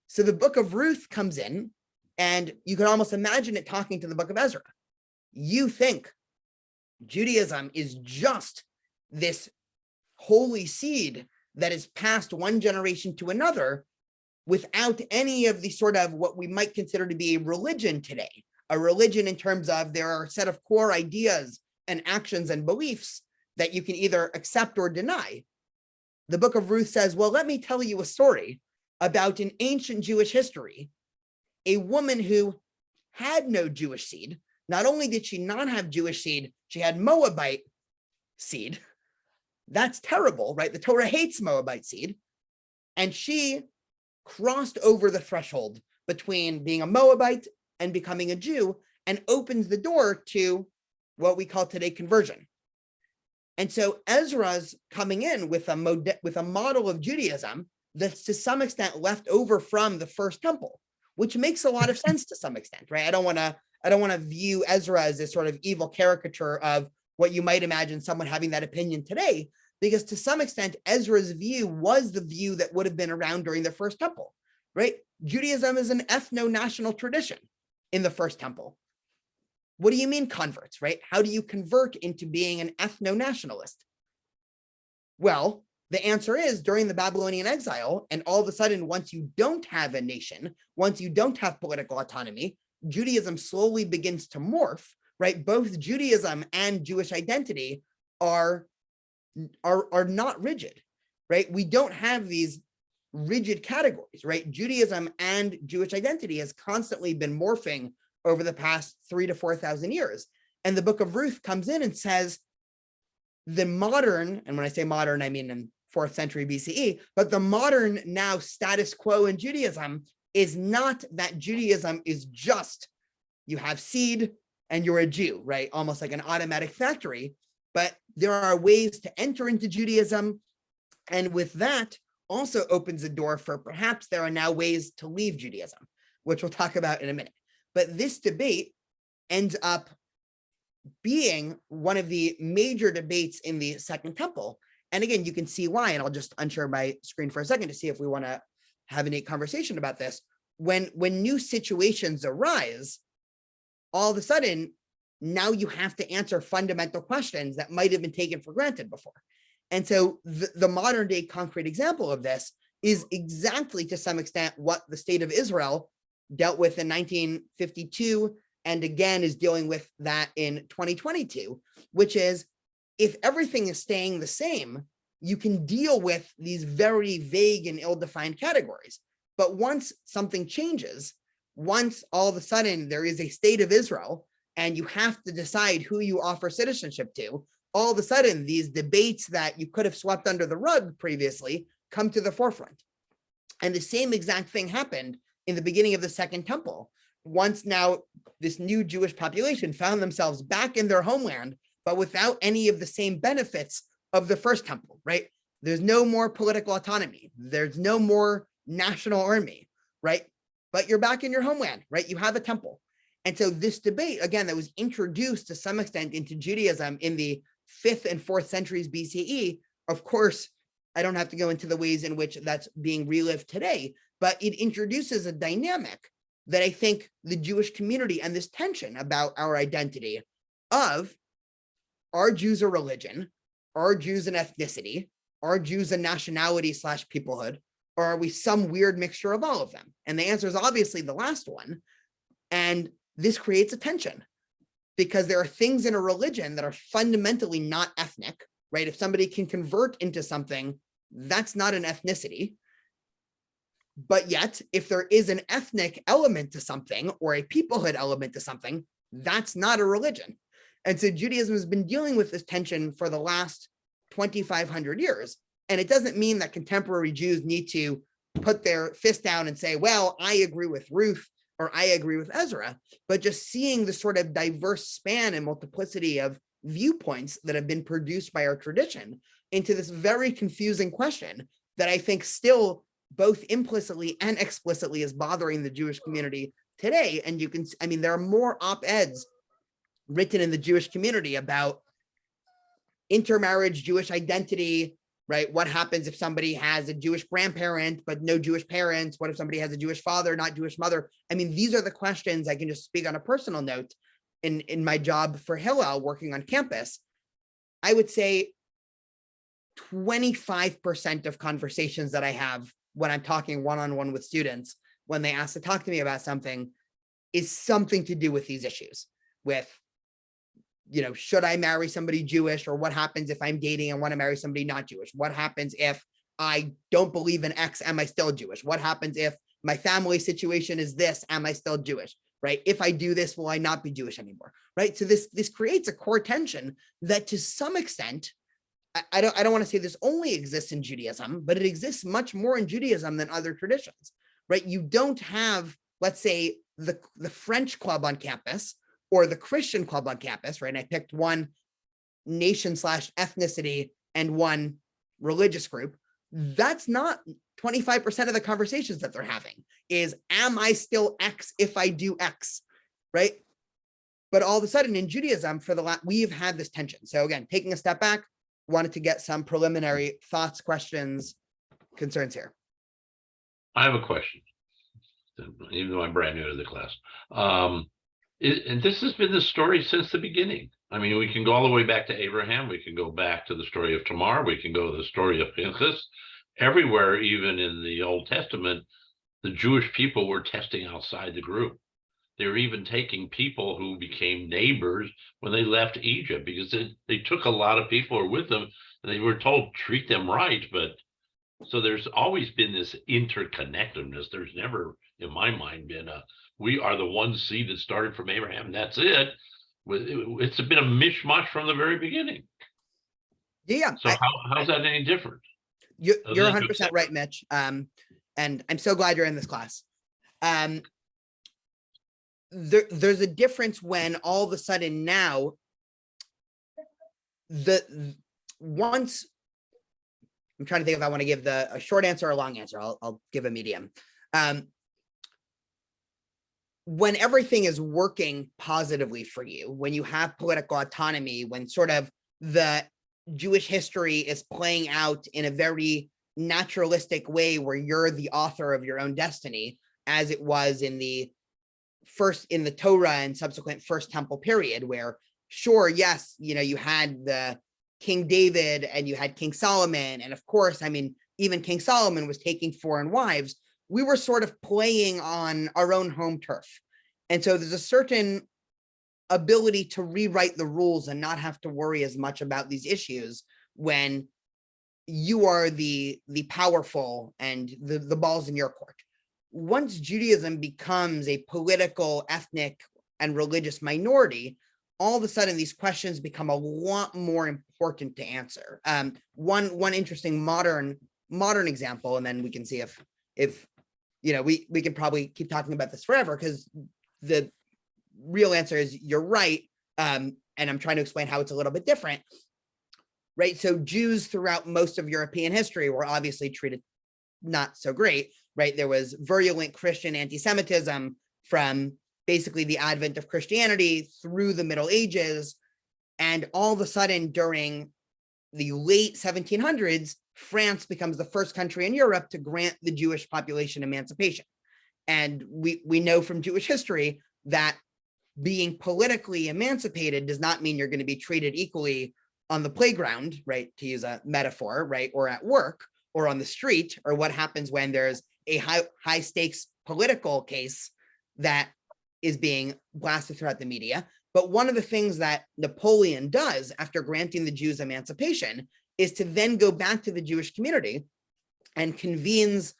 So the book of Ruth comes in, and you can almost imagine it talking to the book of Ezra. You think Judaism is just this holy seed that is passed one generation to another without any of the sort of what we might consider to be a religion today, a religion in terms of there are a set of core ideas and actions and beliefs that you can either accept or deny. The book of Ruth says, well, let me tell you a story about in ancient Jewish history, a woman who had no Jewish seed. Not only did she not have Jewish seed, she had Moabite seed. That's terrible, right? The Torah hates Moabite seed. And she crossed over the threshold between being a Moabite and becoming a Jew and opens the door to what we call today conversion. And so Ezra's coming in with a model of Judaism that's to some extent left over from the first temple, which makes a lot of sense to some extent, right? I don't want to view Ezra as this sort of evil caricature of what you might imagine someone having that opinion today, because to some extent, Ezra's view was the view that would have been around during the first temple, right? Judaism is an ethno-national tradition in the first temple. What do you mean converts, right? How do you convert into being an ethno-nationalist? Well, the answer is during the Babylonian exile, and all of a sudden, once you don't have a nation, once you don't have political autonomy, Judaism slowly begins to morph, right? Both Judaism and Jewish identity are not rigid, right? We don't have these rigid categories, right? Judaism and Jewish identity has constantly been morphing over the past 3,000 to 4,000 years. And the book of Ruth comes in and says, the modern, and when I say modern, I mean in 4th century BCE, but the modern now status quo in Judaism is not that Judaism is just, you have seed and you're a Jew, right? Almost like an automatic factory, but there are ways to enter into Judaism. And with that also opens the door for perhaps there are now ways to leave Judaism, which we'll talk about in a minute. But this debate ends up being one of the major debates in the Second Temple. And again, you can see why, and I'll just unshare my screen for a second to see if we want to have a conversation about this. When new situations arise, all of a sudden, now you have to answer fundamental questions that might have been taken for granted before. And so the modern day concrete example of this is exactly to some extent what the state of Israel dealt with in 1952, and again is dealing with that in 2022, which is if everything is staying the same, you can deal with these very vague and ill-defined categories. But once something changes, once all of a sudden there is a state of Israel and you have to decide who you offer citizenship to, all of a sudden these debates that you could have swept under the rug previously come to the forefront. And the same exact thing happened in the beginning of the Second Temple. Once now this new Jewish population found themselves back in their homeland, but without any of the same benefits of the First Temple, right? There's no more political autonomy. There's no more national army, right? But you're back in your homeland, right? You have a temple. And so this debate, again, that was introduced to some extent into Judaism in the 5th and 4th centuries BCE, of course, I don't have to go into the ways in which that's being relived today, but it introduces a dynamic that I think the Jewish community and this tension about our identity of, are Jews a religion? Are Jews an ethnicity? Are Jews a nationality / peoplehood? Or are we some weird mixture of all of them? And the answer is obviously the last one. And this creates a tension because there are things in a religion that are fundamentally not ethnic, right? If somebody can convert into something, that's not an ethnicity. But yet, if there is an ethnic element to something or a peoplehood element to something, that's not a religion. And so Judaism has been dealing with this tension for the last 2,500 years. And it doesn't mean that contemporary Jews need to put their fist down and say, well, I agree with Ruth or I agree with Ezra, but just seeing the sort of diverse span and multiplicity of viewpoints that have been produced by our tradition into this very confusing question that I think still both implicitly and explicitly is bothering the Jewish community today. And you can, I mean, there are more op-eds written in the Jewish community about intermarriage, Jewish identity, right? What happens if somebody has a Jewish grandparent, but no Jewish parents? What if somebody has a Jewish father, not Jewish mother? I mean, these are the questions. I can just speak on a personal note in my job for Hillel working on campus. I would say 25% of conversations that I have when I'm talking one-on-one with students, when they ask to talk to me about something, is something to do with these issues with, you know, should I marry somebody Jewish, or what happens if I'm dating and want to marry somebody not Jewish? What happens if I don't believe in X? Am I still Jewish? What happens if my family situation is this? Am I still Jewish? Right? If I do this, will I not be Jewish anymore? Right? So this creates a core tension that to some extent, I don't want to say this only exists in Judaism, but it exists much more in Judaism than other traditions, right? You don't have, let's say, the French club on campus or the Christian club on campus, right? And I picked one nation / ethnicity and one religious group. That's not 25% of the conversations that they're having is, am I still X if I do X, right? But all of a sudden in Judaism, we've had this tension. So again, taking a step back, wanted to get some preliminary thoughts, questions, concerns here. I have a question, even though I'm brand new to the class. And this has been the story since the beginning. I mean, we can go all the way back to Abraham. We can go back to the story of Tamar. We can go to the story of Pinchas. Everywhere, even in the Old Testament, the Jewish people were testing outside the group. They were even taking people who became neighbors when they left Egypt, because they took a lot of people who were with them, and they were told, treat them right. But so there's always been this interconnectedness. There's never, in my mind, been we are the one seed that started from Abraham, and that's it. It's been a mishmash from the very beginning. Yeah. So how's that any different? You're 100% right, Mitch. And I'm so glad you're in this class. There's a difference when all of a sudden now once I'm trying to think if I want to give a short answer or a long answer. I'll give a medium. When everything is working positively for you, when you have political autonomy, when sort of the Jewish history is playing out in a very naturalistic way where you're the author of your own destiny, as it was in the Torah and subsequent First Temple period, where sure, yes, you know, you had the King David and you had King Solomon. And of course, I mean, even King Solomon was taking foreign wives. we were sort of playing on our own home turf. And so there's a certain ability to rewrite the rules and not have to worry as much about these issues when you are the powerful and the ball's in your court. Once Judaism becomes a political, ethnic, and religious minority, all of a sudden these questions become a lot more important to answer. One interesting modern example, and then we can see if you know, we can probably keep talking about this forever, because the real answer is you're right. And I'm trying to explain how it's a little bit different, right? So Jews throughout most of European history were obviously treated not so great, right? There was virulent Christian anti-Semitism from basically the advent of Christianity through the Middle Ages. And all of a sudden during the late 1700s, France becomes the first country in Europe to grant the Jewish population emancipation. And we know from Jewish history that being politically emancipated does not mean you're going to be treated equally on the playground, right, to use a metaphor, right, or at work or on the street, or what happens when there's a high stakes political case that is being blasted throughout the media. But one of the things that Napoleon does after granting the Jews emancipation is to then go back to the Jewish community and convenes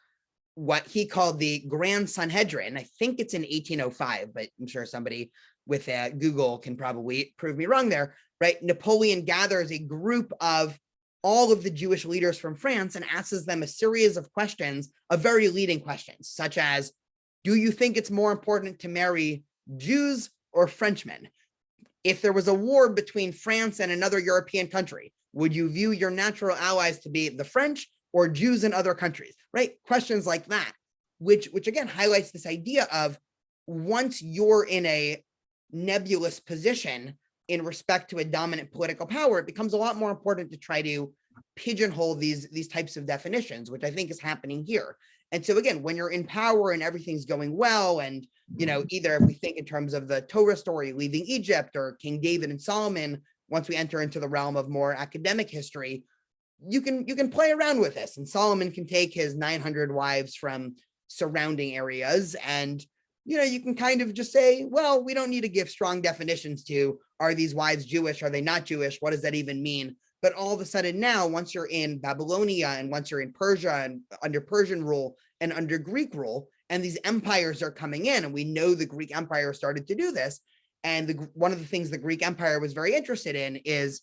what he called the Grand Sanhedrin. I think it's in 1805, but I'm sure somebody with Google can probably prove me wrong there, right? Napoleon gathers a group of all of the Jewish leaders from France and asks them a series of questions, of very leading questions, such as, do you think it's more important to marry Jews or Frenchmen? If there was a war between France and another European country, would you view your natural allies to be the French or Jews in other countries, right? Questions like that, which again highlights this idea of once you're in a nebulous position in respect to a dominant political power, it becomes a lot more important to try to pigeonhole these types of definitions, which I think is happening here. And so again, when you're in power and everything's going well, and you know, either if we think in terms of the Torah story, leaving Egypt, or King David and Solomon, once we enter into the realm of more academic history, you can play around with this. And Solomon can take his 900 wives from surrounding areas, and you know, you can kind of just say, well, we don't need to give strong definitions to, are these wives Jewish? Are they not Jewish? What does that even mean? But all of a sudden now, once you're in Babylonia and once you're in Persia and under Persian rule and under Greek rule, and these empires are coming in, and we know the Greek Empire started to do this. And one of the things the Greek Empire was very interested in is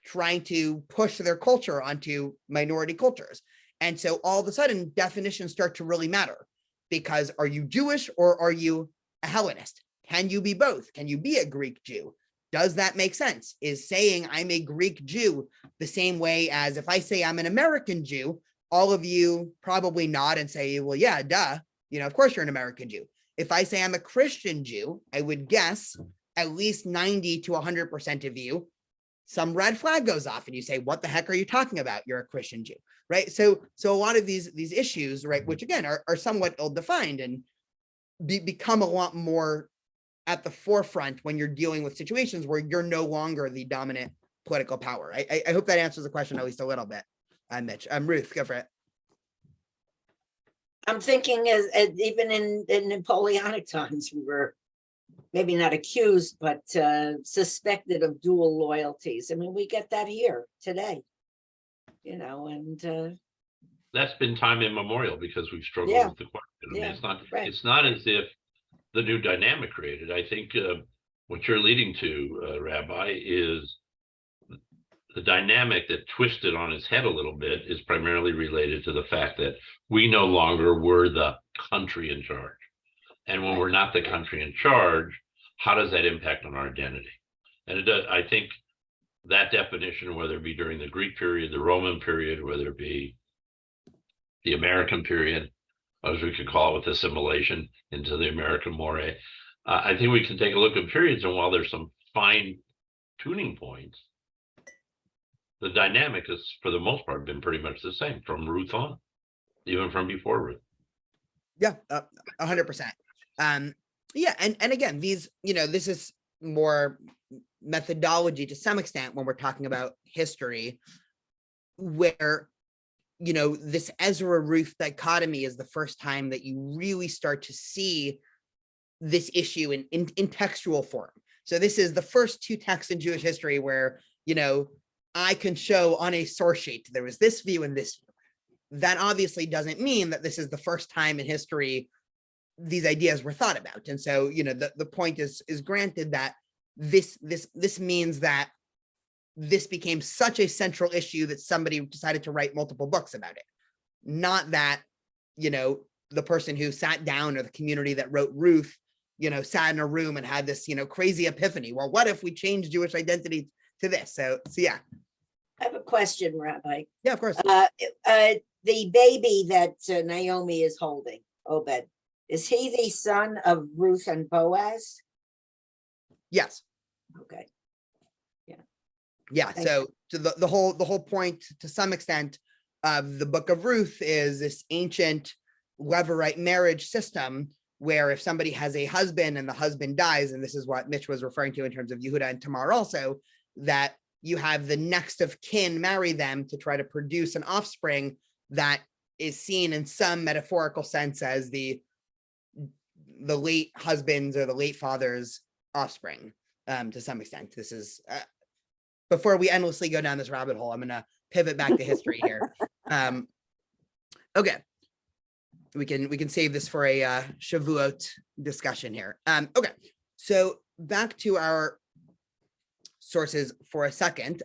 trying to push their culture onto minority cultures. And so all of a sudden, definitions start to really matter, because are you Jewish or are you a Hellenist? Can you be both? Can you be a Greek Jew? Does that make sense? Is saying I'm a Greek Jew the same way as if I say I'm an American Jew, all of you probably nod and say, well, yeah, duh. You know, of course you're an American Jew. If I say I'm a Christian Jew, I would guess at least 90 to 100% of you, some red flag goes off and you say, what the heck are you talking about? You're a Christian Jew, right? So a lot of these issues, right, which again are somewhat ill-defined and become a lot more at the forefront when you're dealing with situations where you're no longer the dominant political power. I hope that answers the question at least a little bit. Mitch, Ruth, go for it. I'm thinking as even in Napoleonic times, we were maybe not accused, but suspected of dual loyalties. I mean, we get that here today, you know, and That's been time immemorial because we've struggled Yeah. with the question. I mean, Yeah, right. it's not as if the new dynamic created. I think what you're leading to, Rabbi, is the dynamic that twisted on its head a little bit is primarily related to the fact that we no longer were the country in charge. And when Right. we're not the country in charge, how does that impact on our identity? And it does, I think that definition, whether it be during the Greek period, the Roman period, whether it be the American period, as we could call it with assimilation into the American moray, I think we can take a look at periods, and while there's some fine tuning points, the dynamic has, for the most part, been pretty much the same from Ruth on, even from before Ruth. Yeah, 100%. Yeah, and again, these, you know, this is more methodology to some extent when we're talking about history, where this Ezra Ruth dichotomy is the first time that you really start to see this issue in textual form. So this is the first two texts in Jewish history where, I can show on a source sheet, there was this view and this view. That obviously doesn't mean that this is the first time in history these ideas were thought about. And so, the point is granted that this means that this became such a central issue that somebody decided to write multiple books about it. Not that, the person who sat down or the community that wrote Ruth, sat in a room and had this, crazy epiphany. Well, what if we change Jewish identity to this? So yeah. I have a question, Rabbi. Yeah, of course. The baby that Naomi is holding, Obed, is he the son of Ruth and Boaz? Yes. Okay. Yeah. Thank So to the whole point, to some extent, of the Book of Ruth is this ancient Levirate marriage system where if somebody has a husband and the husband dies, and this is what Mitch was referring to in terms of Yehuda and Tamar also, that you have the next of kin marry them to try to produce an offspring that is seen in some metaphorical sense as the late husband's or the late father's offspring. To some extent, this is before we endlessly go down this rabbit hole, I'm going to pivot back to history here. Okay, we can save this for a Shavuot discussion here. Okay, so back to our sources for a second.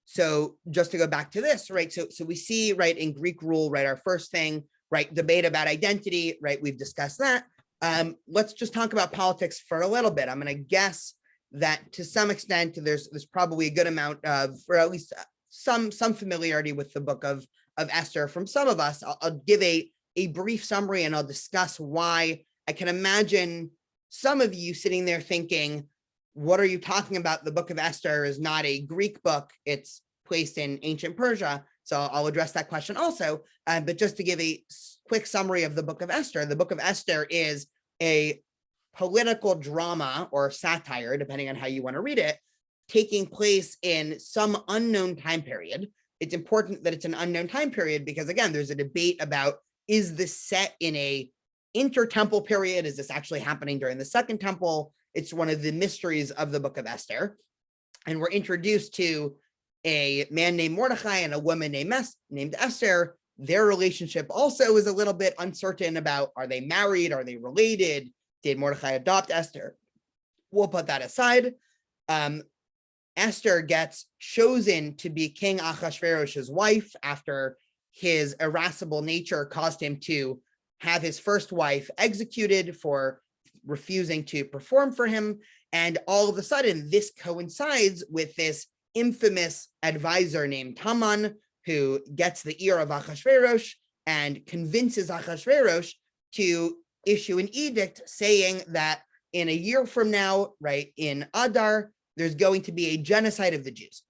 So just to go back to this, right? So we see, right, in Greek rule, right, our first thing, right, debate about identity, right? We've discussed that. Let's just talk about politics for a little bit. I'm going to guess that to some extent there's probably a good amount of, or at least some familiarity with the book of Esther from some of us. I'll give a brief summary and I'll discuss why. I can imagine some of you sitting there thinking, what are you talking about? The book of Esther is not a Greek book. It's placed in ancient Persia. So I'll address that question also. But just to give a quick summary of the book of Esther, the book of Esther is a political drama or satire, depending on how you want to read it, taking place in some unknown time period. It's important that it's an unknown time period because, again, there's a debate about, is this set in a intertemple period? Is this actually happening during the Second Temple? It's one of the mysteries of the book of Esther. And we're introduced to a man named Mordechai and a woman named Esther. Their relationship also is a little bit uncertain about, are they married? Are they related? Did Mordechai adopt Esther? We'll put that aside. Esther gets chosen to be King Achashverosh's wife after his irascible nature caused him to have his first wife executed for refusing to perform for him. And all of a sudden, this coincides with this infamous advisor named Haman, who gets the ear of Achashverosh and convinces Achashverosh to issue an edict saying that in a year from now, right, in Adar, there's going to be a genocide of the Jews.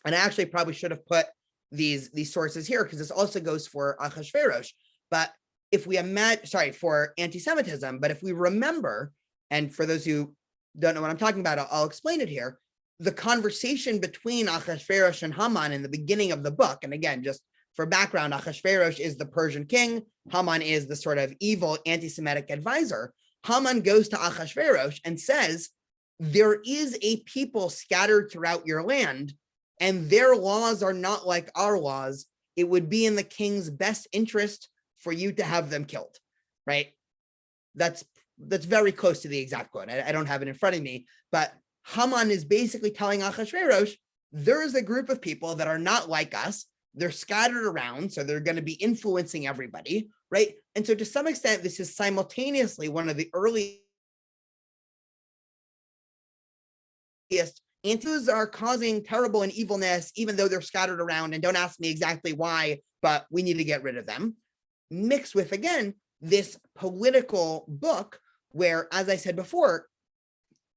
And I actually probably should have put these sources here because this also goes for Achashverosh. But if we imagine, for anti-Semitism, but if we remember, and for those who don't know what I'm talking about, I'll explain it here. The conversation between Achashverosh and Haman in the beginning of the book, and again, just for background, Achashverosh is the Persian king. Haman is the sort of evil anti-Semitic advisor. Haman goes to Achashverosh and says, there is a people scattered throughout your land, and their laws are not like our laws. It would be in the king's best interest for you to have them killed, right? That's very close to the exact quote. I don't have it in front of me, but Haman is basically telling Achashverosh, there is a group of people that are not like us. They're scattered around, so they're going to be influencing everybody, right? And so to some extent, this is simultaneously one of the earliest anti-Jews are causing terrible and evilness, even though they're scattered around, and don't ask me exactly why, but we need to get rid of them. Mixed with, again, this political book where, as I said before,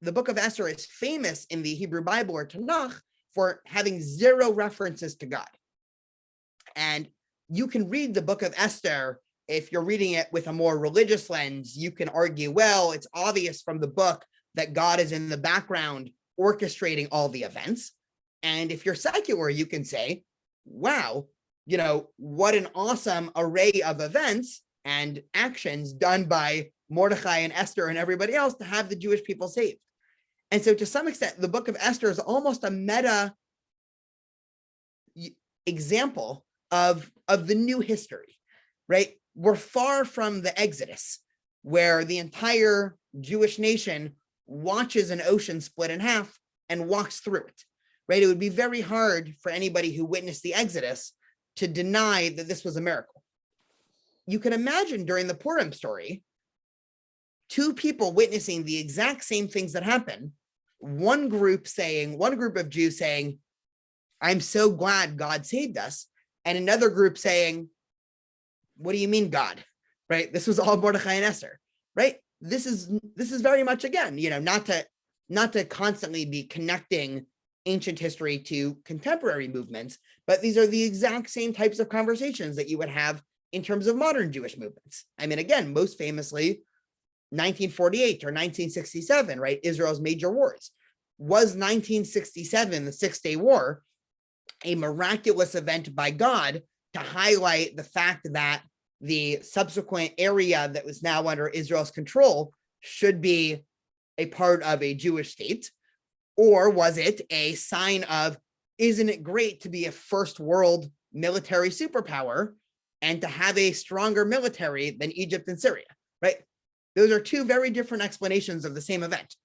the book of Esther is famous in the Hebrew Bible or Tanakh for having zero references to God. And you can read the book of Esther, if you're reading it with a more religious lens, you can argue, well, it's obvious from the book that God is in the background orchestrating all the events. And if you're secular, you can say, wow, what an awesome array of events and actions done by Mordecai and Esther and everybody else to have the Jewish people saved. And so to some extent, the book of Esther is almost a meta example of the new history, right? We're far from the Exodus, where the entire Jewish nation watches an ocean split in half and walks through it, right? It would be very hard for anybody who witnessed the Exodus to deny that this was a miracle. You can imagine during the Purim story, two people witnessing the exact same things that happen. One group of Jews saying, I'm so glad God saved us. And another group saying, what do you mean God, right? This was all Mordecai and Esther, right? This is very much, again, not to constantly be connecting ancient history to contemporary movements, but these are the exact same types of conversations that you would have in terms of modern Jewish movements. I mean, again, most famously, 1948 or 1967, right? Israel's major wars. Was 1967, the Six-Day War, a miraculous event by God to highlight the fact that the subsequent area that was now under Israel's control should be a part of a Jewish state? Or was it a sign of, isn't it great to be a first world military superpower and to have a stronger military than Egypt and Syria, right? Those are two very different explanations of the same event.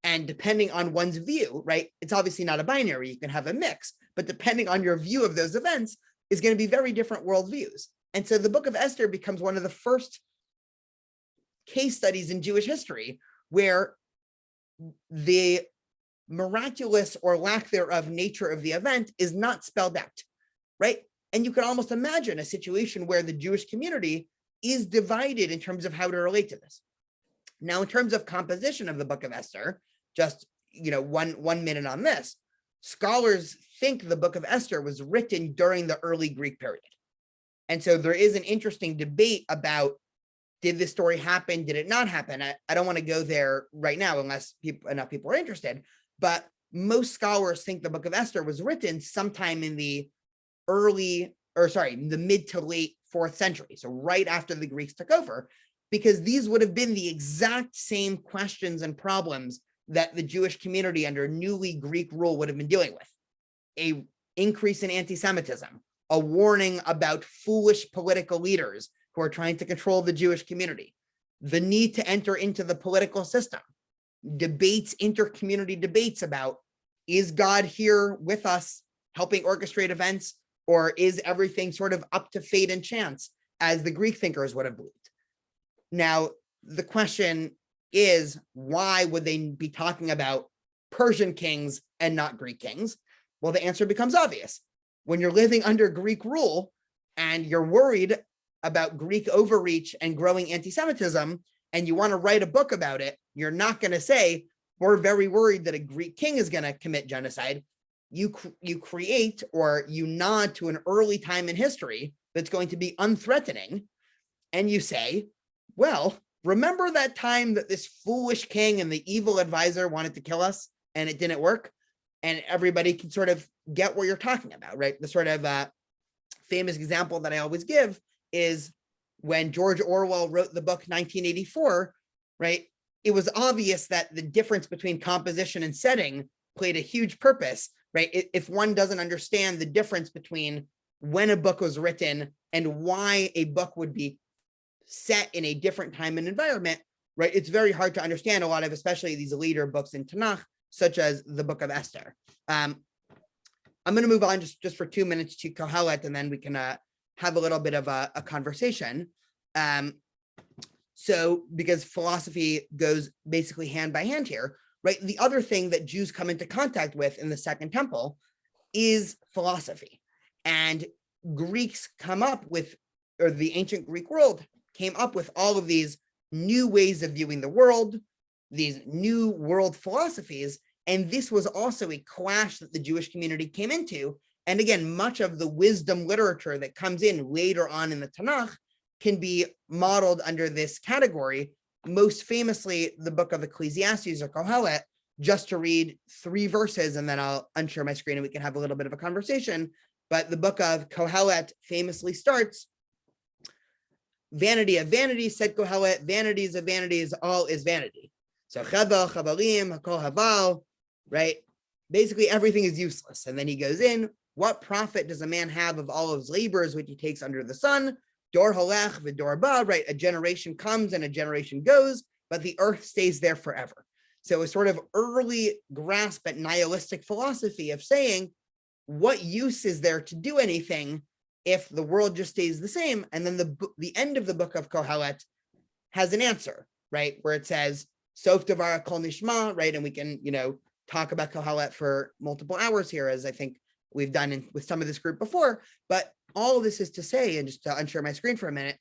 And depending on one's view, right, it's obviously not a binary, you can have a mix, but depending on your view of those events is going to be very different worldviews. And so the book of Esther becomes one of the first case studies in Jewish history where the miraculous or lack thereof nature of the event is not spelled out, right? And you can almost imagine a situation where the Jewish community is divided in terms of how to relate to this. Now, in terms of composition of the book of Esther, just, one minute on this, scholars think the book of Esther was written during the early Greek period. And so there is an interesting debate about, did this story happen? Did it not happen? I don't want to go there right now unless enough people are interested, but most scholars think the book of Esther was written sometime in the mid to late 4th century. So right after the Greeks took over, because these would have been the exact same questions and problems that the Jewish community under newly Greek rule would have been dealing with. A increase in anti-Semitism, a warning about foolish political leaders who are trying to control the Jewish community, the need to enter into the political system, debates, inter-community debates about, is God here with us helping orchestrate events, or is everything sort of up to fate and chance, as the Greek thinkers would have believed? Now, the question is, why would they be talking about Persian kings and not Greek kings? Well, the answer becomes obvious. When you're living under Greek rule and you're worried about Greek overreach and growing anti-Semitism, and you want to write a book about it, you're not going to say, we're very worried that a Greek king is going to commit genocide. You create, or you nod to an early time in history that's going to be unthreatening, and you say, well, remember that time that this foolish king and the evil advisor wanted to kill us and it didn't work? And everybody can sort of get what you're talking about, right? The sort of famous example that I always give is when George Orwell wrote the book 1984, right? It was obvious that the difference between composition and setting played a huge purpose, right? If one doesn't understand the difference between when a book was written and why a book would be set in a different time and environment, right? It's very hard to understand a lot of, especially these later books in Tanakh, such as the book of Esther. I'm going to move on just for 2 minutes to Kohelet, and then we can have a little bit of a conversation. So, because philosophy goes basically hand by hand here, right? The other thing that Jews come into contact with in the Second Temple is philosophy. And Greeks come up with, or the ancient Greek world came up with all of these new ways of viewing the world, these new world philosophies. And this was also a clash that the Jewish community came into. And again, much of the wisdom literature that comes in later on in the Tanakh can be modeled under this category. Most famously, the book of Ecclesiastes or Kohelet, just to read 3 verses, and then I'll unshare my screen and we can have a little bit of a conversation. but the book of Kohelet famously starts, vanity of vanities, said Kohelet, vanities of vanities, all is vanity. So Chavel, Chavalim, Hakol Haval, right? Basically everything is useless. And then he goes in, what profit does a man have of all of his labors which he takes under the sun? Dor Holech v'dor ba, right? A generation comes and a generation goes, but the earth stays there forever. So a sort of early grasp at nihilistic philosophy of saying, what use is there to do anything if the world just stays the same? And then the end of the book of Kohelet has an answer, right? Where it says, Sof Devar Kol Nishma, right? And we can, talk about Kohelet for multiple hours here, as I think we've done with some of this group before. But all of this is to say, and just to unshare my screen for a minute,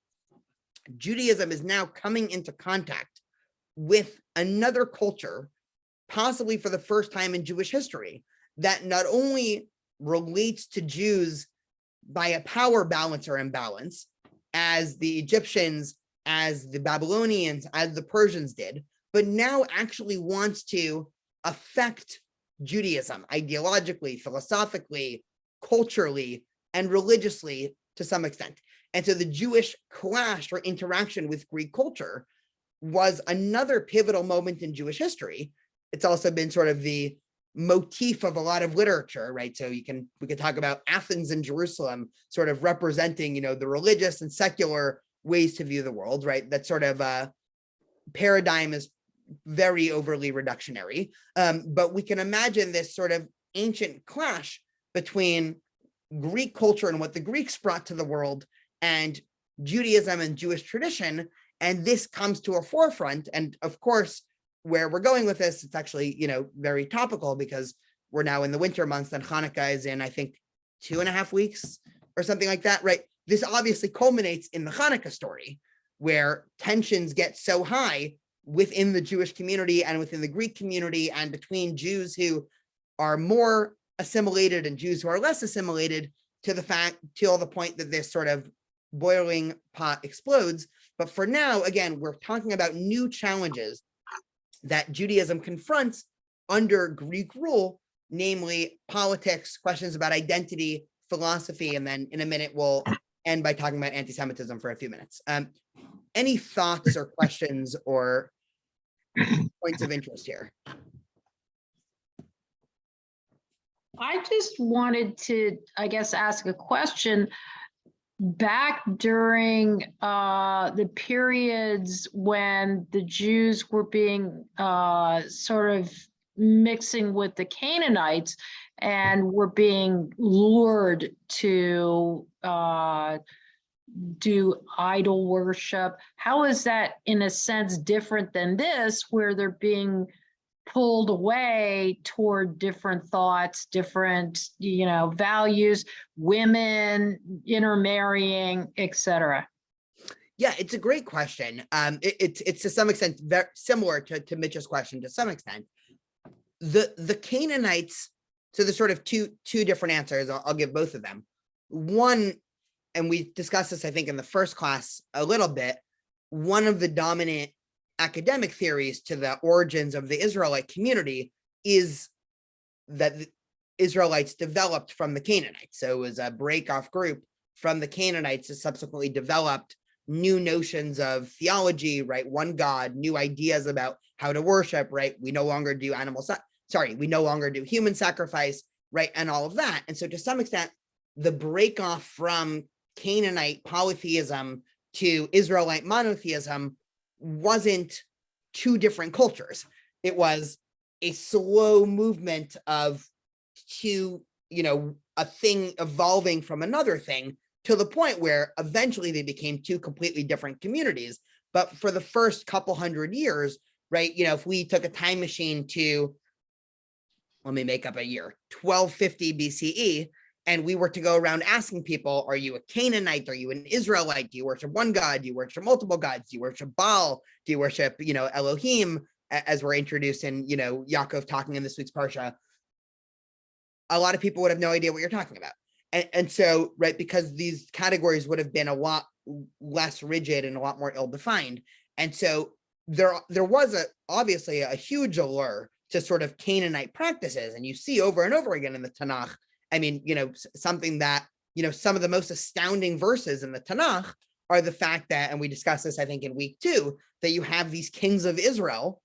Judaism is now coming into contact with another culture, possibly for the first time in Jewish history, that not only relates to Jews by a power balance or imbalance, as the Egyptians, as the Babylonians, as the Persians did, but now actually wants to affect Judaism ideologically, philosophically, culturally, and religiously to some extent. And so the Jewish clash or interaction with Greek culture was another pivotal moment in Jewish history. It's also been sort of the motif of a lot of literature, right? So we can talk about Athens and Jerusalem sort of representing, the religious and secular ways to view the world, right? That sort of paradigm is very overly reductionary. But we can imagine this sort of ancient clash between Greek culture and what the Greeks brought to the world and Judaism and Jewish tradition. And this comes to a forefront. And of course, where we're going with this, it's actually, very topical because we're now in the winter months and Hanukkah is in, I think, 2.5 weeks or something like that, right? This obviously culminates in the Hanukkah story, where tensions get so high within the Jewish community and within the Greek community and between Jews who are more assimilated and Jews who are less assimilated, till the point that this sort of boiling pot explodes. But for now, again, we're talking about new challenges that Judaism confronts under Greek rule, namely politics, questions about identity, philosophy, and then in a minute, we'll end by talking about anti-Semitism for a few minutes. Any thoughts or questions or points of interest here? I just wanted to, I guess, ask a question. Back during the periods when the Jews were being sort of mixing with the Canaanites and were being lured to do idol worship, how is that in a sense different than this, where they're being pulled away toward different thoughts, different, values, women intermarrying, etc.? Yeah, it's a great question. It's to some extent very similar to Mitch's question to some extent. The Canaanites, so there's sort of two different answers. I'll give both of them. One, and we discussed this, I think, in the first class a little bit, one of the dominant academic theories to the origins of the Israelite community is that the Israelites developed from the Canaanites. So it was a break-off group from the Canaanites that subsequently developed new notions of theology, right? One God, new ideas about how to worship, right? We no longer do we no longer do human sacrifice, right? And all of that. And so to some extent, the break-off from Canaanite polytheism to Israelite monotheism wasn't two different cultures. It was a slow movement of a thing evolving from another thing to the point where eventually they became two completely different communities. But for the first couple hundred years, right, if we took a time machine to, let me make up a year, 1250 BCE, and we were to go around asking people, are you a Canaanite? Are you an Israelite? Do you worship one God? Do you worship multiple gods? Do you worship Baal? Do you worship, Elohim, as we're introduced in, Yaakov talking in this week's Parsha? A lot of people would have no idea what you're talking about. And so, right, because these categories would have been a lot less rigid and a lot more ill-defined. And so there was obviously a huge allure to sort of Canaanite practices. And you see over and over again in the Tanakh I mean, something that, some of the most astounding verses in the Tanakh are the fact that, and we discussed this, I think, in week 2, that you have these kings of Israel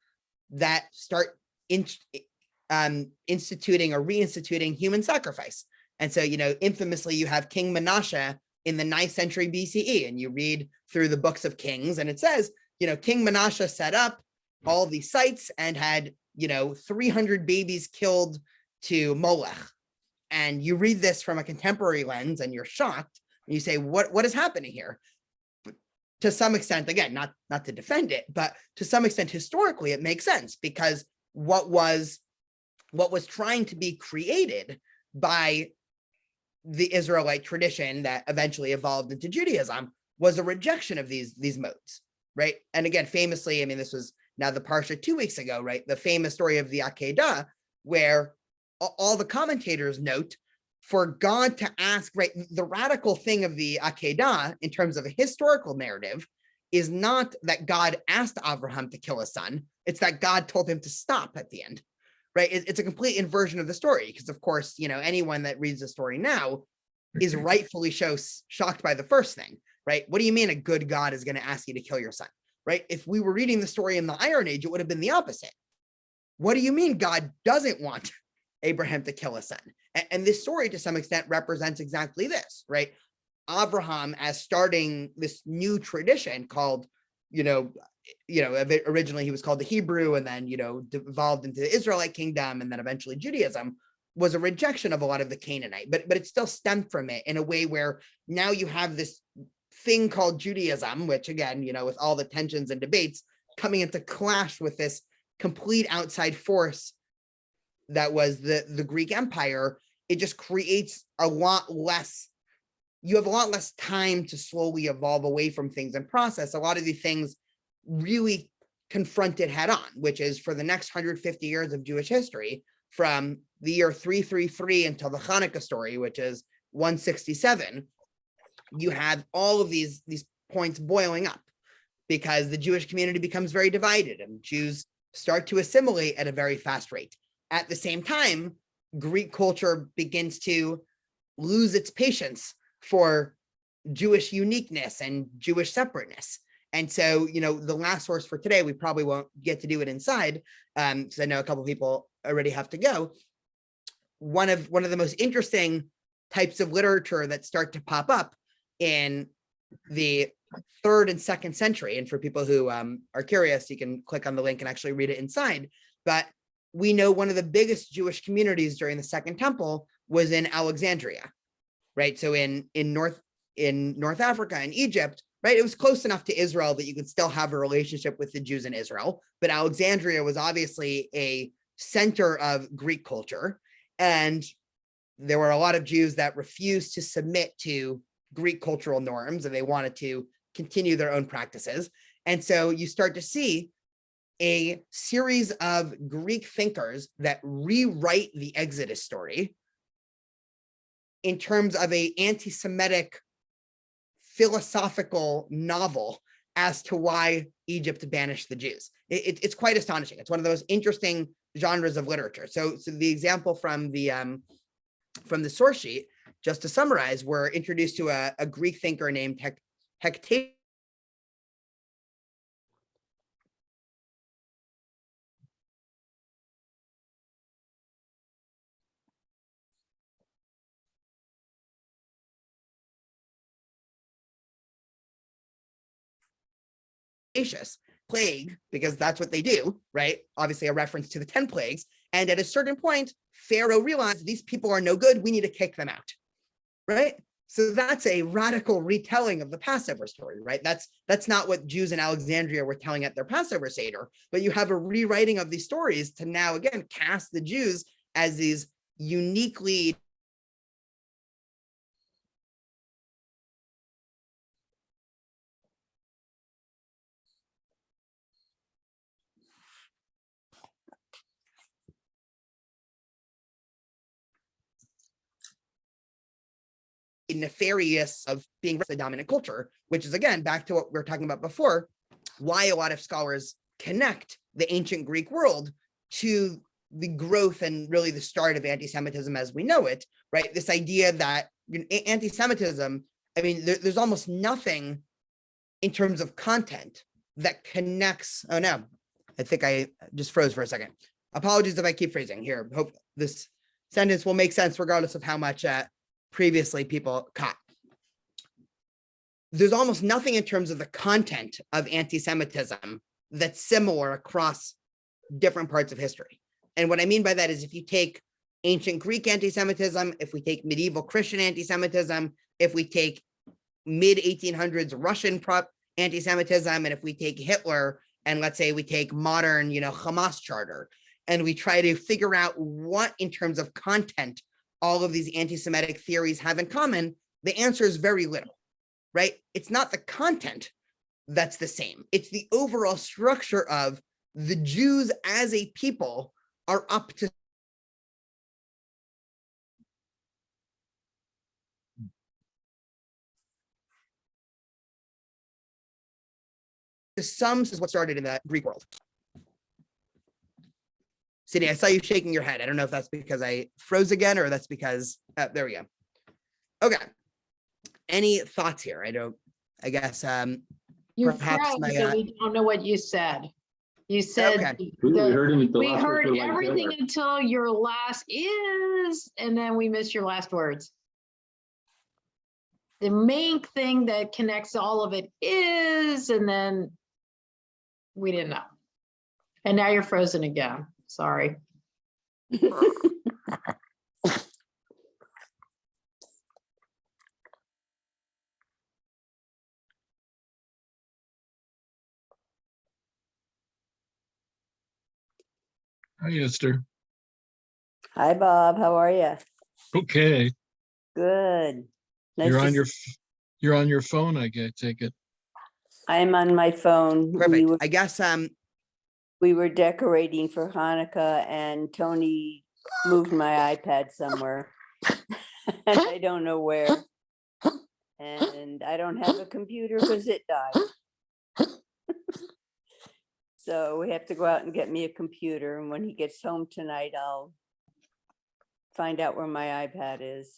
that start instituting or reinstituting human sacrifice. And so, infamously, you have King Manasseh in the 9th century BCE, and you read through the books of Kings, and it says, King Manasseh set up all these sites and had, 300 babies killed to Molech. And you read this from a contemporary lens and you're shocked. And you say, what is happening here? But to some extent, again, not to defend it, but to some extent, historically, it makes sense, because what was trying to be created by the Israelite tradition that eventually evolved into Judaism was a rejection of these modes, right? And again, famously, I mean, this was now the Parsha 2 weeks ago, right? The famous story of the Akedah, where all the commentators note, for God to ask, right, the radical thing of the Akedah in terms of a historical narrative is not that God asked Abraham to kill his son, it's that God told him to stop at the end, right? It's a complete inversion of the story, because of course, anyone that reads the story now is rightfully shocked by the first thing, right? What do you mean a good God is going to ask you to kill your son, right? If we were reading the story in the Iron Age, it would have been the opposite. What do you mean God doesn't want Abraham to kill his son? And this story, to some extent, represents exactly this, right? Abraham as starting this new tradition called, originally he was called the Hebrew, and then, evolved into the Israelite kingdom, and then eventually Judaism, was a rejection of a lot of the Canaanite, but it still stemmed from it in a way where now you have this thing called Judaism, which again, with all the tensions and debates coming into clash with this complete outside force that was the Greek Empire. It just creates a lot less, you have a lot less time to slowly evolve away from things and process. A lot of these things really confronted head on, which is for the next 150 years of Jewish history, from the year 333 until the Hanukkah story, which is 167, you have all of these points boiling up, because the Jewish community becomes very divided and Jews start to assimilate at a very fast rate. At the same time, Greek culture begins to lose its patience for Jewish uniqueness and Jewish separateness. And so, the last source for today, we probably won't get to do it inside, because I know a couple of people already have to go. One of the most interesting types of literature that start to pop up in the 3rd and 2nd century, and for people who are curious, you can click on the link and actually read it inside. But we know one of the biggest Jewish communities during the Second Temple was in Alexandria, right? So in North Africa and Egypt, right? It was close enough to Israel that you could still have a relationship with the Jews in Israel, but Alexandria was obviously a center of Greek culture, and there were a lot of Jews that refused to submit to Greek cultural norms, and they wanted to continue their own practices. And so you start to see a series of Greek thinkers that rewrite the Exodus story in terms of an anti-Semitic philosophical novel as to why Egypt banished the Jews. It's quite astonishing. It's one of the most interesting genres of literature. So the example from the source sheet, just to summarize, we're introduced to a Greek thinker named Hectatus. Plague, because that's what they do, right? Obviously a reference to the 10 plagues. And at a certain point, Pharaoh realized these people are no good. We need to kick them out, right? So that's a radical retelling of the Passover story, right? That's not what Jews in Alexandria were telling at their Passover Seder, but you have a rewriting of these stories to now, again, cast the Jews as these uniquely nefarious of being the dominant culture, which is, again, back to what we were talking about before, why a lot of scholars connect the ancient Greek world to the growth and really the start of anti-Semitism as we know it, right? This idea that anti-Semitism, I mean, there's almost nothing in terms of content that connects. Oh no, I think I just froze for a second. Apologies if I keep phrasing here. Hope this sentence will make sense regardless of how much previously people caught. There's almost nothing in terms of the content of anti-Semitism that's similar across different parts of history. And what I mean by that is if you take ancient Greek anti-Semitism, if we take medieval Christian anti-Semitism, if we take mid-1800s Russian anti-Semitism, and if we take Hitler, and let's say we take modern, Hamas charter, and we try to figure out what in terms of content all of these anti-Semitic theories have in common, the answer is very little, right? It's not the content that's the same. It's the overall structure of the Jews as a people are up to some is what started in the Greek world. Sydney, I saw you shaking your head. I don't know if that's because I froze again or that's because, there we go. Okay. Any thoughts here? I guess, You perhaps froze, my, so we don't know what you said. You said, Okay. We heard him at the we last heard word, like, everything there. until your last is, and then we missed your last words. The main thing that connects all of it is, and then we didn't know. And now you're frozen again. Sorry. Hi, Esther. Hi, Bob. How are you? Okay, Good. Nice you're to on your, see- you're on your phone, I take it. I'm on my phone. perfect. I guess, We were decorating for Hanukkah and Tony moved my iPad somewhere. And I don't know where. And I don't have a computer because it died. So we have to go out and get me a computer. And when he gets home tonight, I'll find out where my iPad is.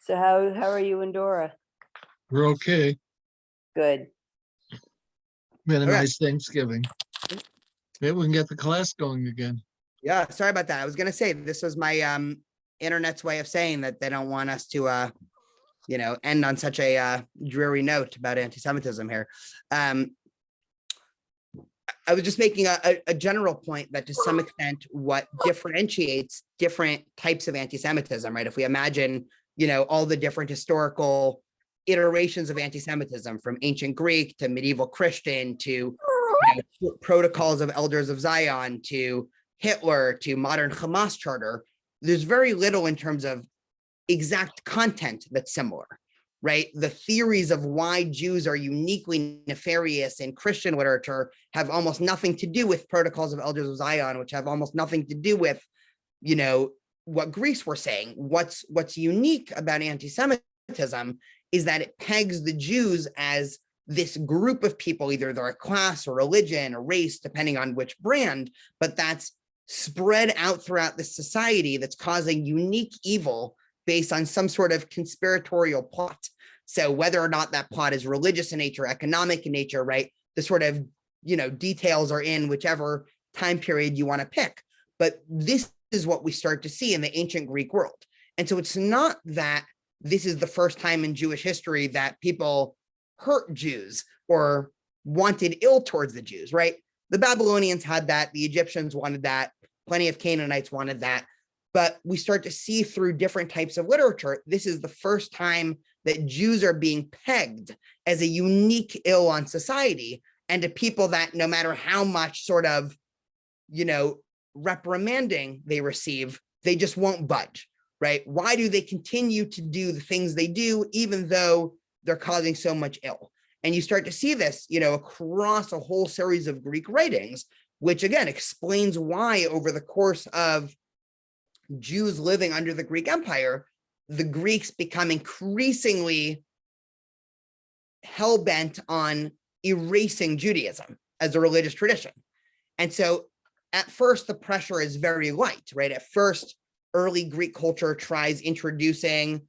So how are you and Dora? We're okay. Good. We had a Okay. nice Thanksgiving. Maybe we can get the class going again. yeah, sorry about that. I was going to say, this was my, internet's way of saying that they don't want us to, end on such a dreary note about anti-Semitism here. I was just making a general point that to some extent, what differentiates different types of anti-Semitism, right? If we imagine, all the different historical iterations of anti-Semitism from ancient Greek to medieval Christian to protocols of elders of Zion to Hitler to modern Hamas charter, there's very little in terms of exact content that's similar, right? The theories of why Jews are uniquely nefarious in Christian literature have almost nothing to do with protocols of elders of Zion, which have almost nothing to do with, what Greeks were saying. What's unique about anti-Semitism is that it pegs the Jews as this group of people, either they're a class or religion or race, depending on which brand, but that's spread out throughout the society that's causing unique evil based on some sort of conspiratorial plot. So whether or not that plot is religious in nature, economic in nature, right? The sort of, details are in whichever time period you want to pick. But this is what we start to see in the ancient Greek world. And so it's not that this is the first time in Jewish history that people hurt Jews or wanted ill towards the Jews, right? The Babylonians had that, the Egyptians wanted that, plenty of Canaanites wanted that. But we start to see through different types of literature, this is the first time that Jews are being pegged as a unique ill on society, and to people that no matter how much sort of, reprimanding they receive, they just won't budge, right? Why do they continue to do the things they do, even though they're causing so much ill? And you start to see this, across a whole series of Greek writings, which again explains why over the course of Jews living under the Greek Empire, the Greeks become increasingly hell-bent on erasing Judaism as a religious tradition. And so at first the pressure is very light, right? At first, early Greek culture tries introducing,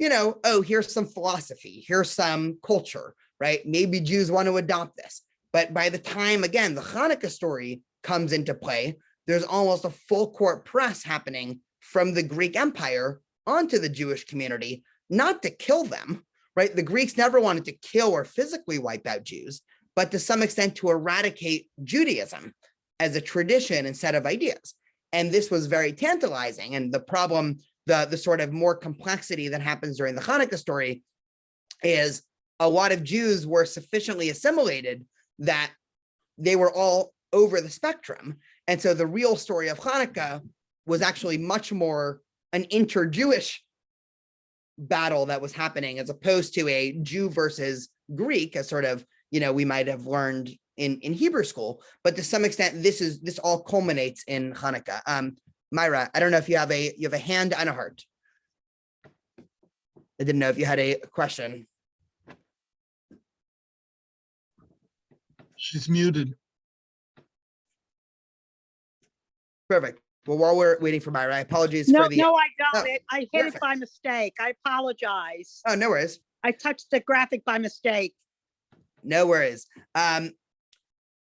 oh, here's some philosophy, here's some culture, right? Maybe Jews want to adopt this. But by the time, again, the Hanukkah story comes into play, there's almost a full court press happening from the Greek Empire onto the Jewish community, not to kill them, right? The Greeks never wanted to kill or physically wipe out Jews, but to some extent to eradicate Judaism as a tradition and set of ideas. And this was very tantalizing. And the problem, the sort of more complexity that happens during the Hanukkah story is a lot of Jews were sufficiently assimilated that they were all over the spectrum. And so the real story of Hanukkah was actually much more an inter-Jewish battle that was happening, as opposed to a Jew versus Greek, as sort of, we might have learned in Hebrew school. But to some extent, this all culminates in Hanukkah. Myra, I don't know if you have a hand and a heart. I didn't know if you had a question. She's muted. Perfect. Well, while we're waiting for Myra, apologies No, for the. no, I got Oh, it. I hit perfect. it by mistake. I apologize. Oh, no worries. I touched the graphic by mistake. No worries.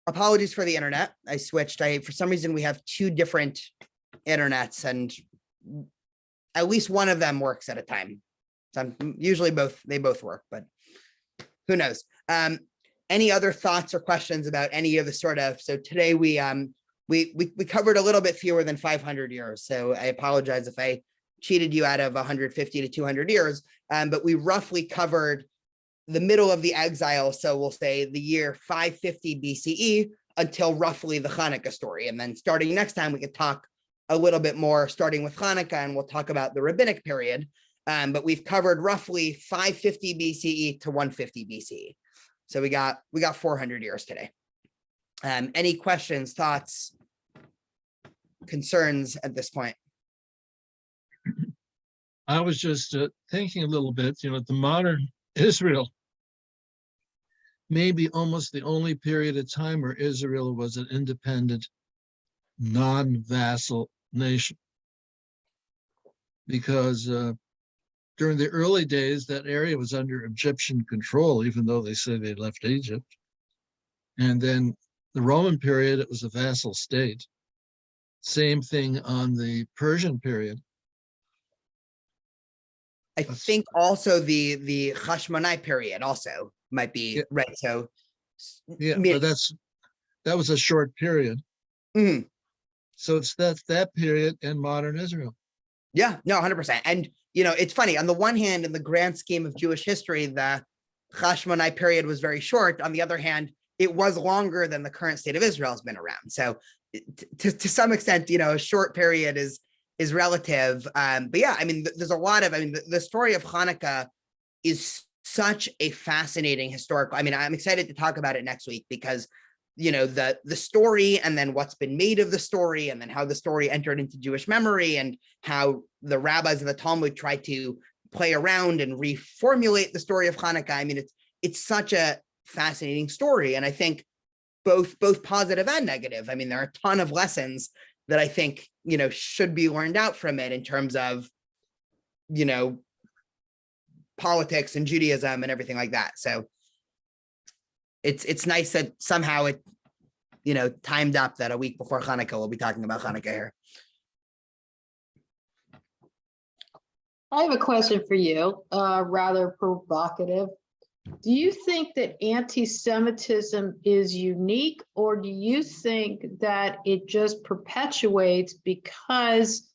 Apologies for the internet. I switched. For some reason, we have two different internets, and at least one of them works at a time. So usually they both work, but who knows? Any other thoughts or questions about any of the so today we covered a little bit fewer than 500 years. So I apologize if I cheated you out of 150 to 200 years, but we roughly covered the middle of the exile. So we'll say the year 550 BCE until roughly the Hanukkah story. And then starting next time, we could talk a little bit more, starting with Hanukkah, and we'll talk about the rabbinic period. But we've covered roughly 550 BCE to 150 BCE. So we got 400 years today. Any questions, thoughts, concerns at this point? I was just thinking a little bit, the modern Israel may be almost the only period of time where Israel was an independent, non-vassal nation. Because during the early days, that area was under Egyptian control, even though they say they left Egypt. And then the Roman period, it was a vassal state. Same thing on the Persian period. I think also the Hashmonai period also might be right. So Yeah, but that was a short period. Mhm. So it's that period in modern Israel. Yeah, no, 100%. And it's funny, on the one hand, in the grand scheme of Jewish history, the Hashmonai period was very short. On the other hand, it was longer than the current state of Israel has been around. So to some extent, a short period is relative. But yeah, I mean, there's a lot of, the story of Hanukkah is such a fascinating historical. I mean, I'm excited to talk about it next week because, the story, and then what's been made of the story, and then how the story entered into Jewish memory, and how the rabbis of the Talmud tried to play around and reformulate the story of Hanukkah. I mean, it's such a fascinating story. And I think both positive and negative. I mean, there are a ton of lessons that I think, should be learned out from it in terms of, politics and Judaism and everything like that. So it's nice that somehow it, timed up that a week before Hanukkah, we'll be talking about Hanukkah here. I have a question for you, rather provocative. Do you think that anti-Semitism is unique, or do you think that it just perpetuates because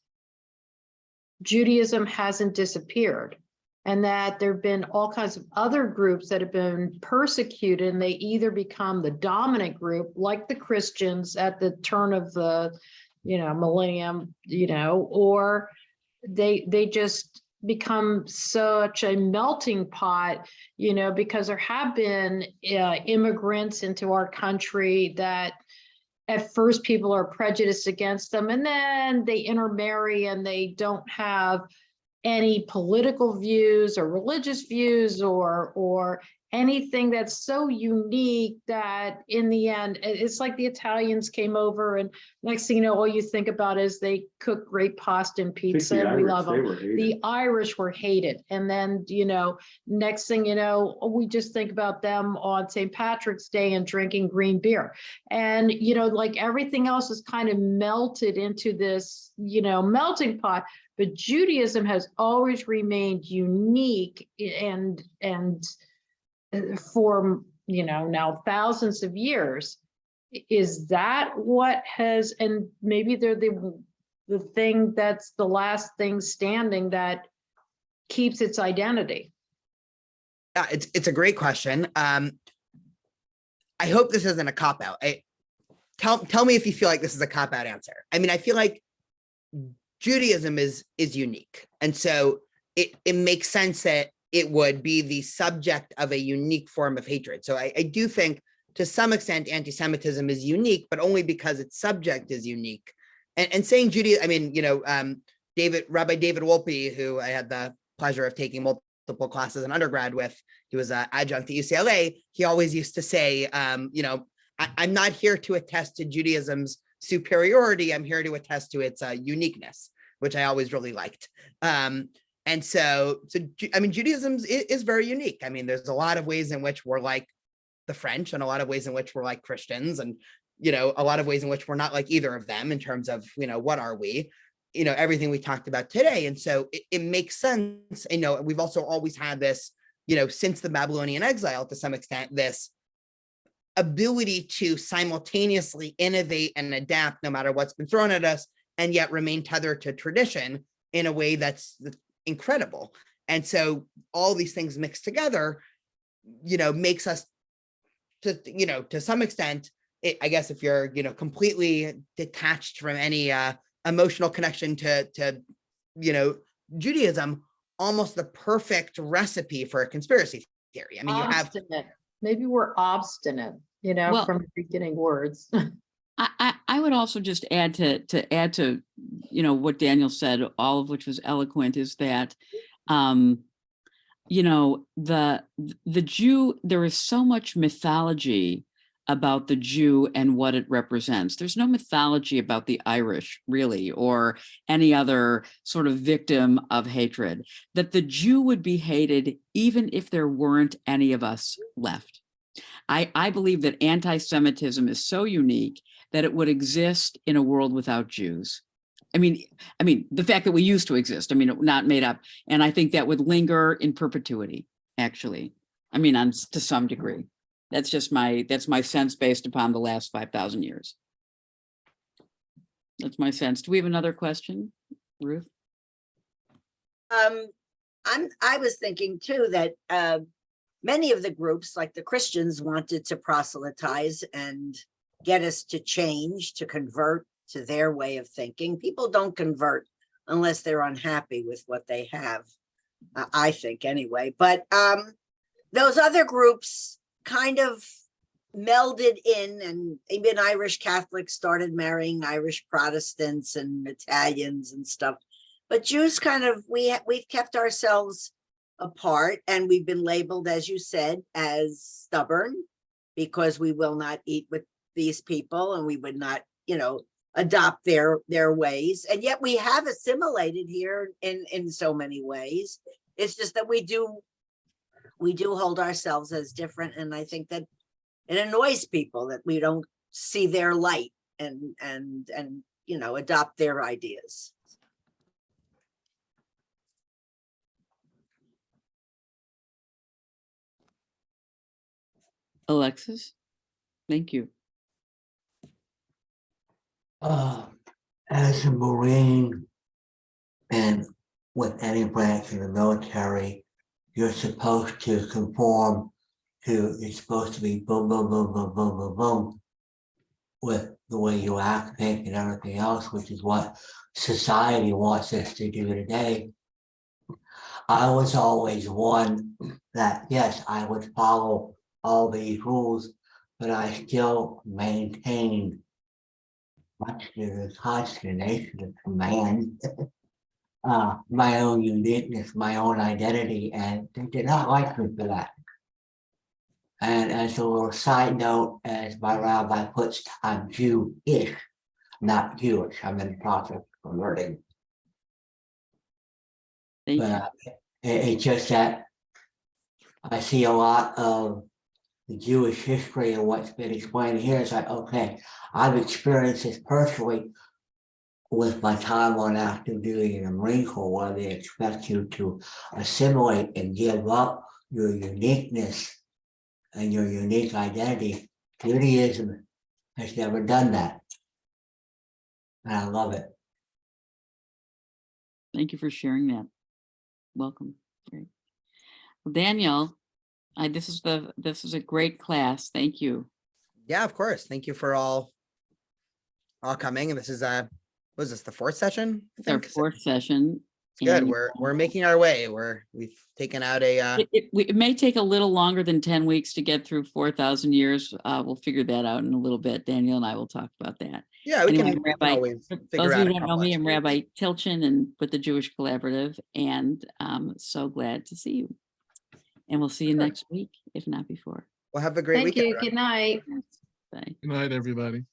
Judaism hasn't disappeared, and that there have been all kinds of other groups that have been persecuted, and they either become the dominant group, like the Christians at the turn of the, millennium, or they just become such a melting pot, because there have been immigrants into our country that at first people are prejudiced against them, and then they intermarry and they don't have any political views or religious views or anything that's so unique that in the end, it's like the Italians came over and next thing you know, all you think about is they cook great pasta and pizza and we love them. The Irish were hated. And then, next thing you know, we just think about them on St. Patrick's Day and drinking green beer. And, like everything else is kind of melted into this, melting pot. But Judaism has always remained unique and for, now thousands of years. Is that what has, and maybe they're the thing that's the last thing standing that keeps its identity? Yeah, it's a great question. I hope this isn't a cop-out. Tell me if you feel like this is a cop-out answer. I mean, I feel like Judaism is unique. And so it makes sense that it would be the subject of a unique form of hatred. So I do think to some extent anti-Semitism is unique, but only because its subject is unique. And saying Judaism, I mean, Rabbi David Wolpe, who I had the pleasure of taking multiple classes in undergrad with, he was an adjunct at UCLA. He always used to say, I'm not here to attest to Judaism's superiority. I'm here to attest to its uniqueness, which I always really liked. And so I mean, Judaism is very unique. I mean, there's a lot of ways in which we're like the French and a lot of ways in which we're like Christians and, a lot of ways in which we're not like either of them in terms of, what are we, everything we talked about today. And so it makes sense. We've also always had this, since the Babylonian exile to some extent, this ability to simultaneously innovate and adapt no matter what's been thrown at us and yet remain tethered to tradition in a way that's incredible. And so all these things mixed together, makes us to some extent, I guess if you're, completely detached from any emotional connection to Judaism, almost the perfect recipe for a conspiracy theory. I mean, Maybe we're obstinate, Well, from the beginning words. I would also just add to what Daniel said, all of which was eloquent, is that the Jew, there is so much mythology about the Jew and what it represents. There's no mythology about the Irish, really, or any other sort of victim of hatred. That the Jew would be hated even if there weren't any of us left. I believe that anti-Semitism is so unique that it would exist in a world without Jews. I mean, the fact that we used to exist, not made up. And I think that would linger in perpetuity, actually. To some degree. That's my sense based upon the last 5,000 years. That's my sense. Do we have another question, Ruth? I was thinking too that many of the groups, like the Christians, wanted to proselytize and get us to change, to convert to their way of thinking. People don't convert unless they're unhappy with what they have, I think anyway. But those other groups kind of melded in, and even Irish Catholics started marrying Irish Protestants and Italians and stuff. But Jews kind of, we've kept ourselves apart, and we've been labeled, as you said, as stubborn because we will not eat with these people and we would not, adopt their ways. And yet we have assimilated here in so many ways. It's just that we do hold ourselves as different. And I think that it annoys people that we don't see their light and adopt their ideas. Alexis, thank you. As a Marine and with any branch of the military, you're supposed to conform to, it's supposed to be boom, boom, boom, boom, boom, boom, boom, with the way you act, think, and everything else, which is what society wants us to do today. I was always one that, yes, I would follow all these rules, but I still maintained, much to the consternation of command, my own uniqueness, my own identity, and they did not like me for that. And as a little side note, as my rabbi puts, I'm Jew-ish, not Jewish. I'm in the process of learning. Thank But you. it's just that I see a lot of the Jewish history and what's been explained here. It's like, okay, I've experienced this personally with my time on active duty in the Marine Corps, where they expect you to assimilate and give up your uniqueness and your unique identity. Judaism has never done that. And I love it. Thank you for sharing that. Welcome. Great. Well, Daniel, this is a great class. Thank you. Yeah, of course. Thank you for all coming. And this is was this the fourth session? I It's our think. fourth session. It's good. and, We're making our way. We've taken out a It may take a little longer than 10 weeks to get through 4,000 years. We'll figure that out in a little bit. Daniel and I will talk about that. yeah, we Anyway, can, we can Rabbi, always For figure those of out you a who don't know couple me, I'm extra Rabbi weeks. Tilchin and with the Jewish Collaborative, and I'm so glad to see you. And we'll see you Sure. next week, if not before. Well, have a great Thank weekend. you. Good night. Bye. Good night, everybody.